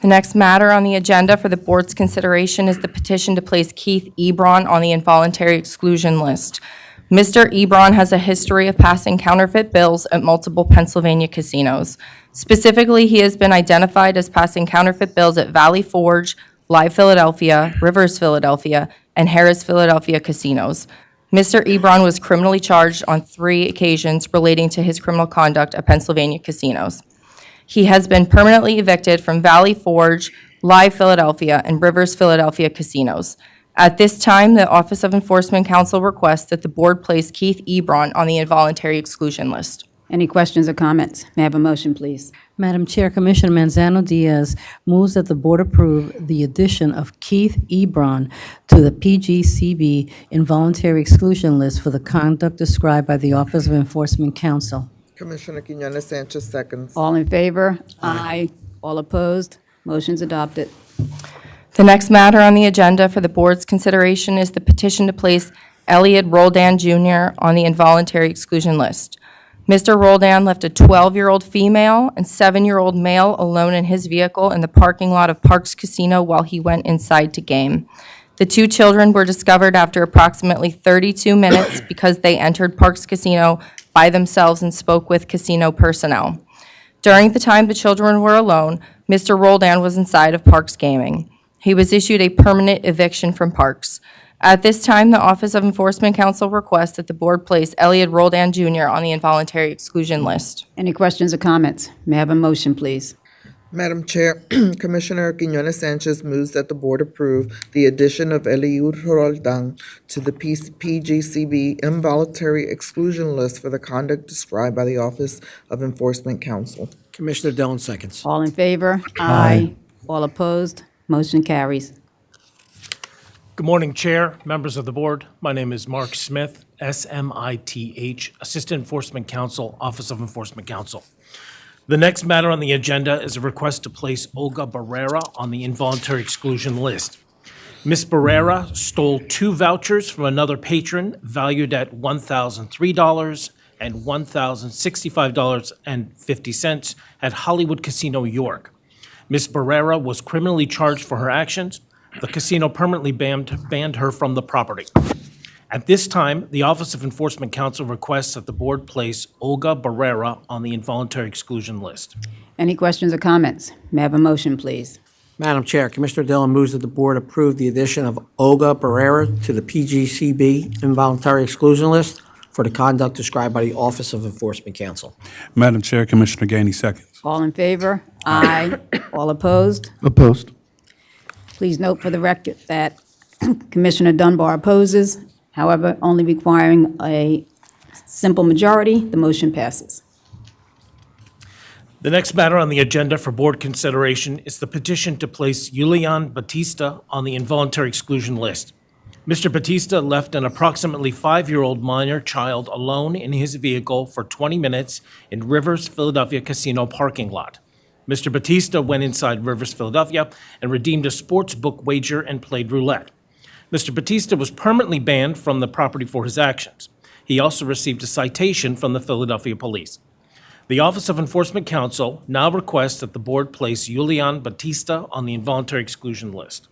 The next matter on the agenda for the board's consideration is the petition to place Keith Ebron on the involuntary exclusion list. Mr. Ebron has a history of passing counterfeit bills at multiple Pennsylvania casinos. Specifically, he has been identified as passing counterfeit bills at Valley Forge, Live Philadelphia, Rivers Philadelphia, and Harris Philadelphia casinos. Mr. Ebron was criminally charged on 3 occasions relating to his criminal conduct at Pennsylvania casinos. He has been permanently evicted from Valley Forge, Live Philadelphia, and Rivers Philadelphia casinos. At this time, the Office of Enforcement Counsel requests that the board place Keith Ebron on the involuntary exclusion list. Any questions or comments? May I have a motion, please? Madam Chair, Commissioner Manzano Diaz moves that the board approve the addition of Keith Ebron to the PGCB involuntary exclusion list for the conduct described by the Office of Enforcement Counsel. Commissioner Quinones Sanchez seconds. All in favor? Aye. All opposed? Motion's adopted. The next matter on the agenda for the board's consideration is the petition to place Elliot Roldan Jr. on the involuntary exclusion list. Mr. Roldan left a 12-year-old female and 7-year-old male alone in his vehicle in the parking lot of Parks Casino while he went inside to game. The 2 children were discovered after approximately 32 minutes because they entered Parks Casino by themselves and spoke with casino personnel. During the time the children were alone, Mr. Roldan was inside of Parks Gaming. He was issued a permanent eviction from Parks. At this time, the Office of Enforcement Counsel requests that the board place Elliot Roldan Jr. on the involuntary exclusion list. Any questions or comments? May I have a motion, please? Madam Chair, Commissioner Quinones Sanchez moves that the board approve the addition of Eliud Roldan to the PGCB involuntary exclusion list for the conduct described by the Office of Enforcement Counsel. Commissioner Dillon seconds. All in favor? Aye. All opposed? Motion carries. Good morning, Chair, members of the board. My name is Mark Smith, SMITH, Assistant Enforcement Counsel, Office of Enforcement Counsel. The next matter on the agenda is a request to place Olga Barrera on the involuntary exclusion list. Ms. Barrera stole 2 vouchers from another patron valued at $1,003 and $1,065.50 at Hollywood Casino, York. Ms. Barrera was criminally charged for her actions. The casino permanently banned her from the property. At this time, the Office of Enforcement Counsel requests that the board place Olga Barrera on the involuntary exclusion list. Any questions or comments? May I have a motion, please? Madam Chair, Commissioner Dillon moves that the board approve the addition of Olga Barrera to the PGCB involuntary exclusion list for the conduct described by the Office of Enforcement Counsel. Madam Chair, Commissioner Gainey seconds. All in favor? Aye. All opposed? Opposed. Please note for the record that Commissioner Dunbar opposes. However, only requiring a simple majority, the motion passes. The next matter on the agenda for board consideration is the petition to place Julian Batista on the involuntary exclusion list. Mr. Batista left an approximately 5-year-old minor child alone in his vehicle for 20 minutes in Rivers Philadelphia Casino parking lot. Mr. Batista went inside Rivers Philadelphia and redeemed a sports book wager and played roulette. Mr. Batista was permanently banned from the property for his actions. He also received a citation from the Philadelphia Police. The Office of Enforcement Counsel now requests that the board place Julian Batista on the involuntary exclusion list.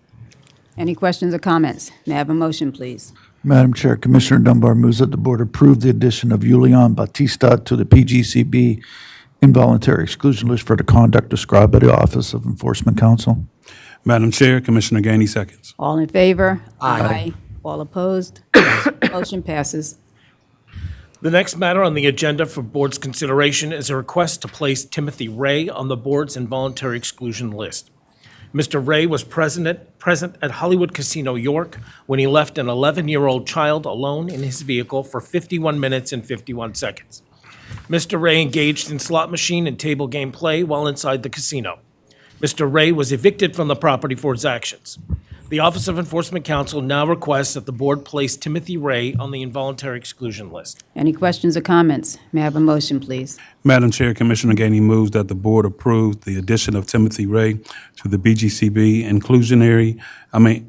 Any questions or comments? May I have a motion, please? Madam Chair, Commissioner Dunbar moves that the board approve the addition of Julian Batista to the PGCB involuntary exclusion list for the conduct described by the Office of Enforcement Counsel. Madam Chair, Commissioner Gainey seconds. All in favor? Aye. All opposed? Motion passes. The next matter on the agenda for board's consideration is a request to place Timothy Ray on the board's involuntary exclusion list. Mr. Ray was present at Hollywood Casino, York, when he left an 11-year-old child alone in his vehicle for 51 minutes and 51 seconds. Mr. Ray engaged in slot machine and table game play while inside the casino. Mr. Ray was evicted from the property for his actions. The Office of Enforcement Counsel now requests that the board place Timothy Ray on the involuntary exclusion list. Any questions or comments? May I have a motion, please? Madam Chair, Commissioner Gainey moves that the board approve the addition of Timothy Ray to the BGCB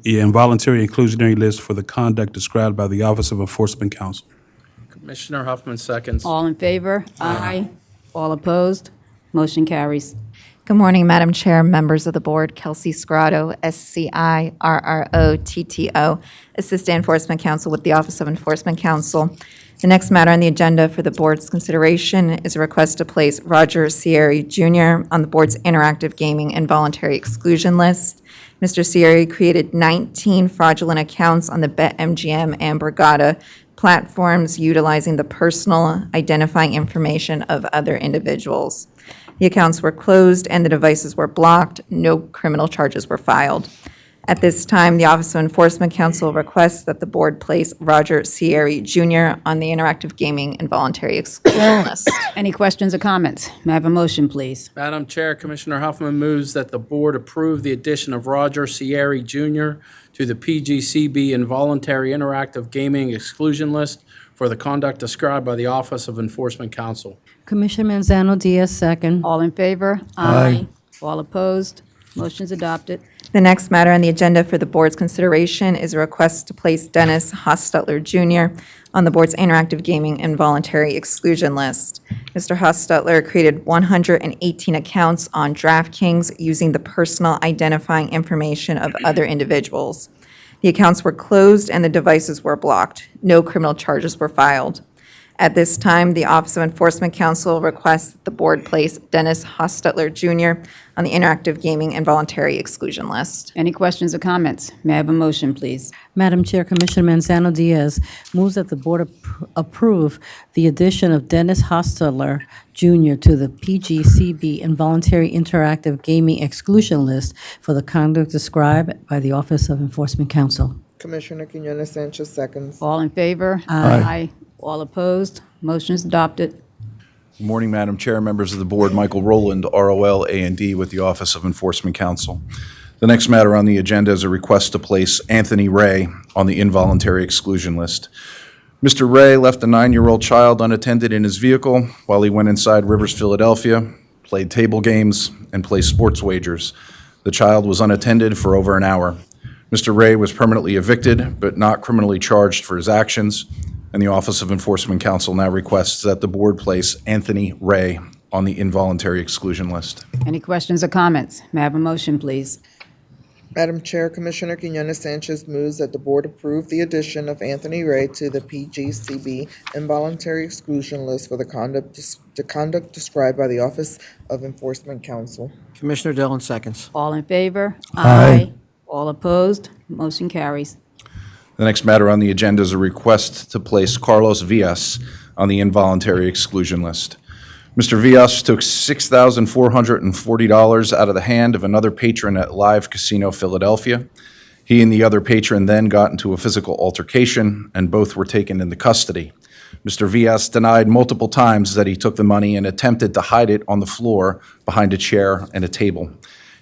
involuntary inclusionary list for the conduct described by the Office of Enforcement Counsel. Commissioner Huffman seconds. All in favor? Aye. All opposed? Motion carries. Good morning, Madam Chair, members of the board. Kelsey Scrotto, SCIRROTTO, Assistant Enforcement Counsel with the Office of Enforcement Counsel. The next matter on the agenda for the board's consideration is a request to place Roger Sierra Jr. on the board's interactive gaming and voluntary exclusion list. Mr. Sierra created 19 fraudulent accounts on the BetMGM and Borgata platforms utilizing the personal identifying information of other individuals. The accounts were closed and the devices were blocked. No criminal charges were filed. At this time, the Office of Enforcement Counsel requests that the board place Roger Sierra Jr. on the interactive gaming and voluntary exclusion list. Any questions or comments? May I have a motion, please? Madam Chair, Commissioner Huffman moves that the board approve the addition of Roger Sierra Jr. to the PGCB Involuntary Interactive Gaming Exclusion List for the conduct described by the Office of Enforcement Counsel. Commissioner Manzano Diaz, second. All in favor? Aye. All opposed? Motion's adopted. The next matter on the agenda for the board's consideration is a request to place Dennis Hostetler Jr. on the board's interactive gaming and voluntary exclusion list. Mr. Hostetler created 118 accounts on DraftKings using the personal identifying information of other individuals. The accounts were closed and the devices were blocked. No criminal charges were filed. At this time, the Office of Enforcement Counsel requests that the board place Dennis Hostetler Jr. on the interactive gaming and voluntary exclusion list. Any questions or comments? May I have a motion, please? Madam Chair, Commissioner Manzano Diaz moves that the board approve the addition of Dennis Hostetler Jr. to the PGCB Involuntary Interactive Gaming Exclusion List for the conduct described by the Office of Enforcement Counsel. Commissioner Quinones Sanchez seconds. All in favor? Aye. All opposed? Motion is adopted. Good morning, Madam Chair, members of the board. Michael Rowland, ROL A&D with the Office of Enforcement Counsel. The next matter on the agenda is a request to place Anthony Ray on the involuntary exclusion list. Mr. Ray left a 9-year-old child unattended in his vehicle while he went inside Rivers, Philadelphia, played table games, and placed sports wagers. The child was unattended for over an hour. Mr. Ray was permanently evicted but not criminally charged for his actions, and the Office of Enforcement Counsel now requests that the board place Anthony Ray on the involuntary exclusion list. Any questions or comments? May I have a motion, please? Madam Chair, Commissioner Quinones Sanchez moves that the board approve the addition of Anthony Ray to the PGCB involuntary exclusion list for the conduct described by the Office of Enforcement Counsel. Commissioner Dillon seconds. All in favor? Aye. All opposed? Motion carries. The next matter on the agenda is a request to place Carlos Villas on the involuntary exclusion list. Mr. Villas took $6,440 out of the hand of another patron at Live Casino Philadelphia. He and the other patron then got into a physical altercation, and both were taken into custody. Mr. Villas denied multiple times that he took the money and attempted to hide it on the floor behind a chair and a table.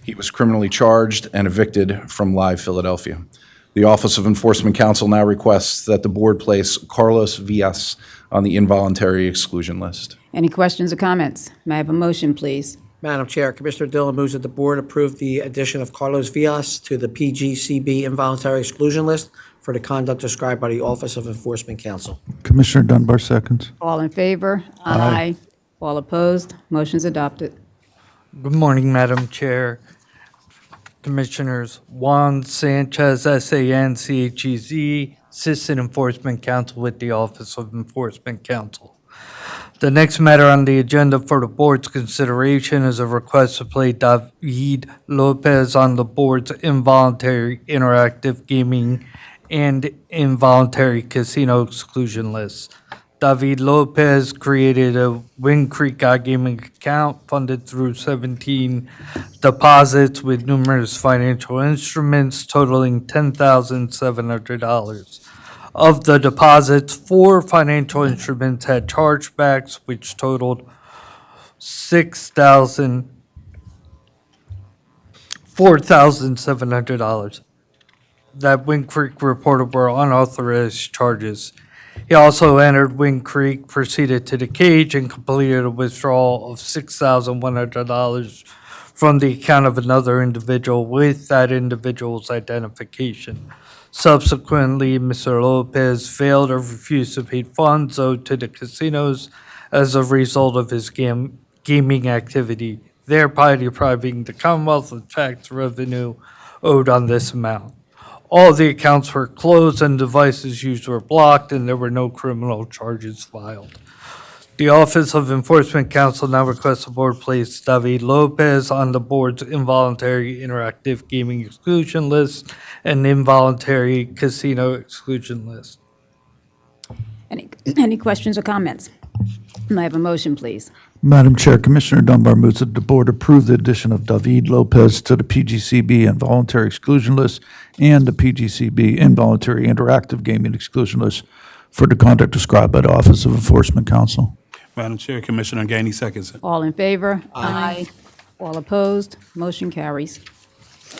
He was criminally charged and evicted from Live Philadelphia. The Office of Enforcement Counsel now requests that the board place Carlos Villas on the involuntary exclusion list. Any questions or comments? May I have a motion, please? Madam Chair, Commissioner Dillon moves that the board approve the addition of Carlos Villas to the PGCB involuntary exclusion list for the conduct described by the Office of Enforcement Counsel. Commissioner Dunbar seconds. All in favor? Aye. All opposed? Motion's adopted. Good morning, Madam Chair, Commissioners. Juan Sanchez, SANCHEZ, Assistant Enforcement Counsel with the Office of Enforcement Counsel. The next matter on the agenda for the board's consideration is a request to place David Lopez on the board's involuntary interactive gaming and involuntary casino exclusion list. David Lopez created a Wind Creek iGaming account funded through 17 deposits with numerous financial instruments totaling $10,700. Of the deposits, 4 financial instruments had chargebacks, which totaled $4,700. That Wind Creek reported were unauthorized charges. He also entered Wind Creek, proceeded to the cage, and completed a withdrawal of $6,100 from the account of another individual with that individual's identification. Subsequently, Mr. Lopez failed or refused to pay funds owed to the casinos as a result of his gaming activity, thereby depriving the Commonwealth of tax revenue owed on this amount. All the accounts were closed and devices used were blocked, and there were no criminal charges filed. The Office of Enforcement Counsel now requests the board place David Lopez on the board's involuntary interactive gaming exclusion list and involuntary casino exclusion list. Any questions or comments? May I have a motion, please? Madam Chair, Commissioner Dunbar moves that the board approve the addition of David Lopez to the PGCB involuntary exclusion list and the PGCB involuntary interactive gaming exclusion list for the conduct described by the Office of Enforcement Counsel. Madam Chair, Commissioner Gainey seconds it. All in favor? Aye. All opposed? Motion carries.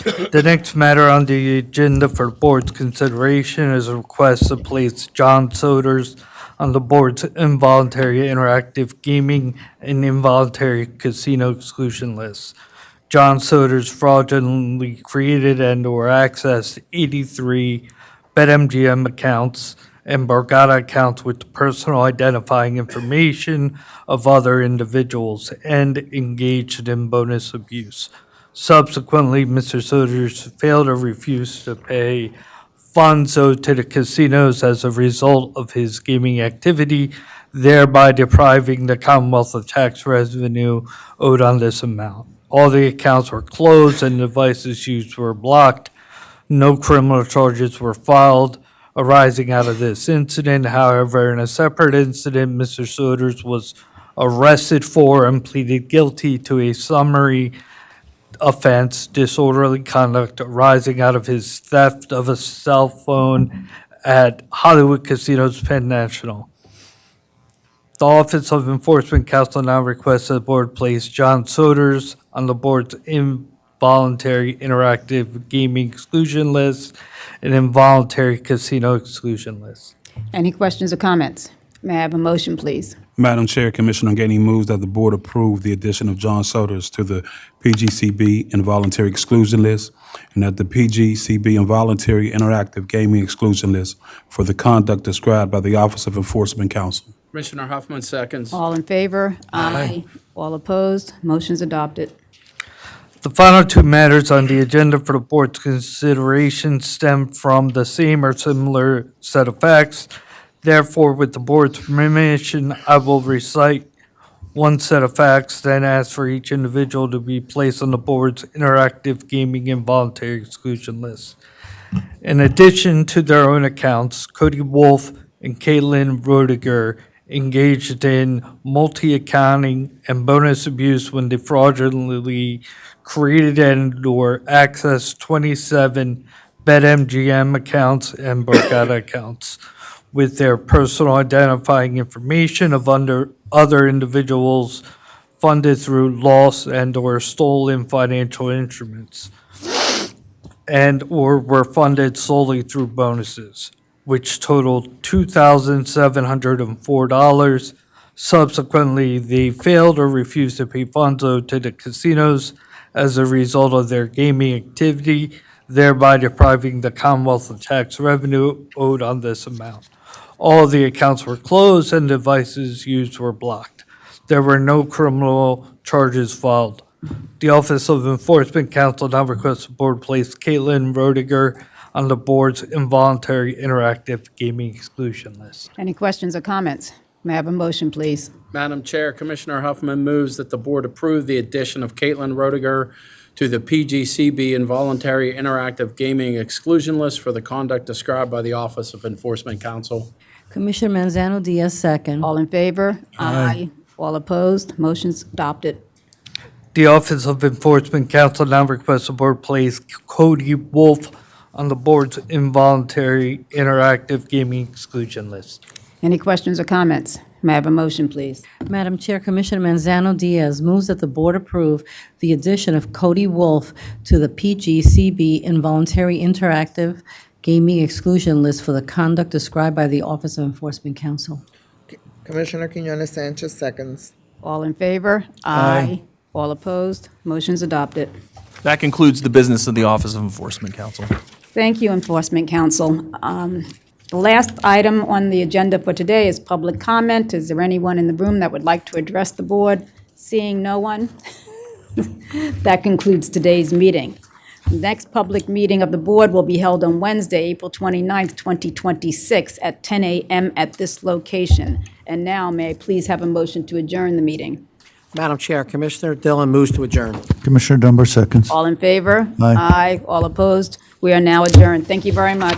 The next matter on the agenda for the board's consideration is a request to place John Soders on the board's involuntary interactive gaming and involuntary casino exclusion list. John Soders fraudulently created and/or accessed 83 BetMGM accounts and Borgata accounts with the personal identifying information of other individuals and engaged in bonus abuse. Subsequently, Mr. Soders failed or refused to pay funds owed to the casinos as a result of his gaming activity, thereby depriving the Commonwealth of tax revenue owed on this amount. All the accounts were closed and devices used were blocked. No criminal charges were filed arising out of this incident. However, in a separate incident, Mr. Soders was arrested for and pleaded guilty to a summary offense, disorderly conduct arising out of his theft of a cell phone at Hollywood Casinos Penn National. The Office of Enforcement Counsel now requests that the board place John Soders on the board's involuntary interactive gaming exclusion list and involuntary casino exclusion list. Any questions or comments? May I have a motion, please? Madam Chair, Commissioner Gainey moves that the board approve the addition of John Soders to the PGCB involuntary exclusion list and that the PGCB involuntary interactive gaming exclusion list for the conduct described by the Office of Enforcement Counsel. Commissioner Huffman seconds. All in favor? Aye. All opposed? Motion's adopted. The final two matters on the agenda for the board's consideration stem from the same or similar set of facts. Therefore, with the board's permission, I will recite one set of facts, then ask for each individual to be placed on the board's interactive gaming involuntary exclusion list. In addition to their own accounts, Cody Wolf and Caitlin Rodiger engaged in multi-accounting and bonus abuse when they fraudulently created and/or accessed 27 BetMGM accounts and Borgata accounts with their personal identifying information of other individuals funded through lost and/or stolen financial instruments and/or were funded solely through bonuses, which totaled $2,704. Subsequently, they failed or refused to pay funds owed to the casinos as a result of their gaming activity, thereby depriving the Commonwealth of tax revenue owed on this amount. All the accounts were closed and devices used were blocked. There were no criminal charges filed. The Office of Enforcement Counsel now requests the board place Caitlin Rodiger on the board's involuntary interactive gaming exclusion list. Any questions or comments? May I have a motion, please? Madam Chair, Commissioner Huffman moves that the board approve the addition of Caitlin Rodiger to the PGCB involuntary interactive gaming exclusion list for the conduct described by the Office of Enforcement Counsel. Commissioner Manzano Diaz, second. All in favor? Aye. All opposed? Motion's adopted. The Office of Enforcement Counsel now requests the board place Cody Wolf on the board's involuntary interactive gaming exclusion list. Any questions or comments? May I have a motion, please? Madam Chair, Commissioner Manzano Diaz moves that the board approve the addition of Cody Wolf to the PGCB involuntary interactive gaming exclusion list for the conduct described by the Office of Enforcement Counsel. Commissioner Quinones Sanchez seconds. All in favor? Aye. All opposed? Motion's adopted. That concludes the business of the Office of Enforcement Counsel. Thank you, Enforcement Counsel. The last item on the agenda for today is public comment. Is there anyone in the room that would like to address the board? Seeing no one, that concludes today's meeting. The next public meeting of the board will be held on Wednesday, April 29th, 2026, at 10 a.m. at this location. And now, may I please have a motion to adjourn the meeting? Madam Chair, Commissioner Dillon moves to adjourn. Commissioner Dunbar seconds. All in favor? Aye. Aye. All opposed? We are now adjourned. Thank you very much.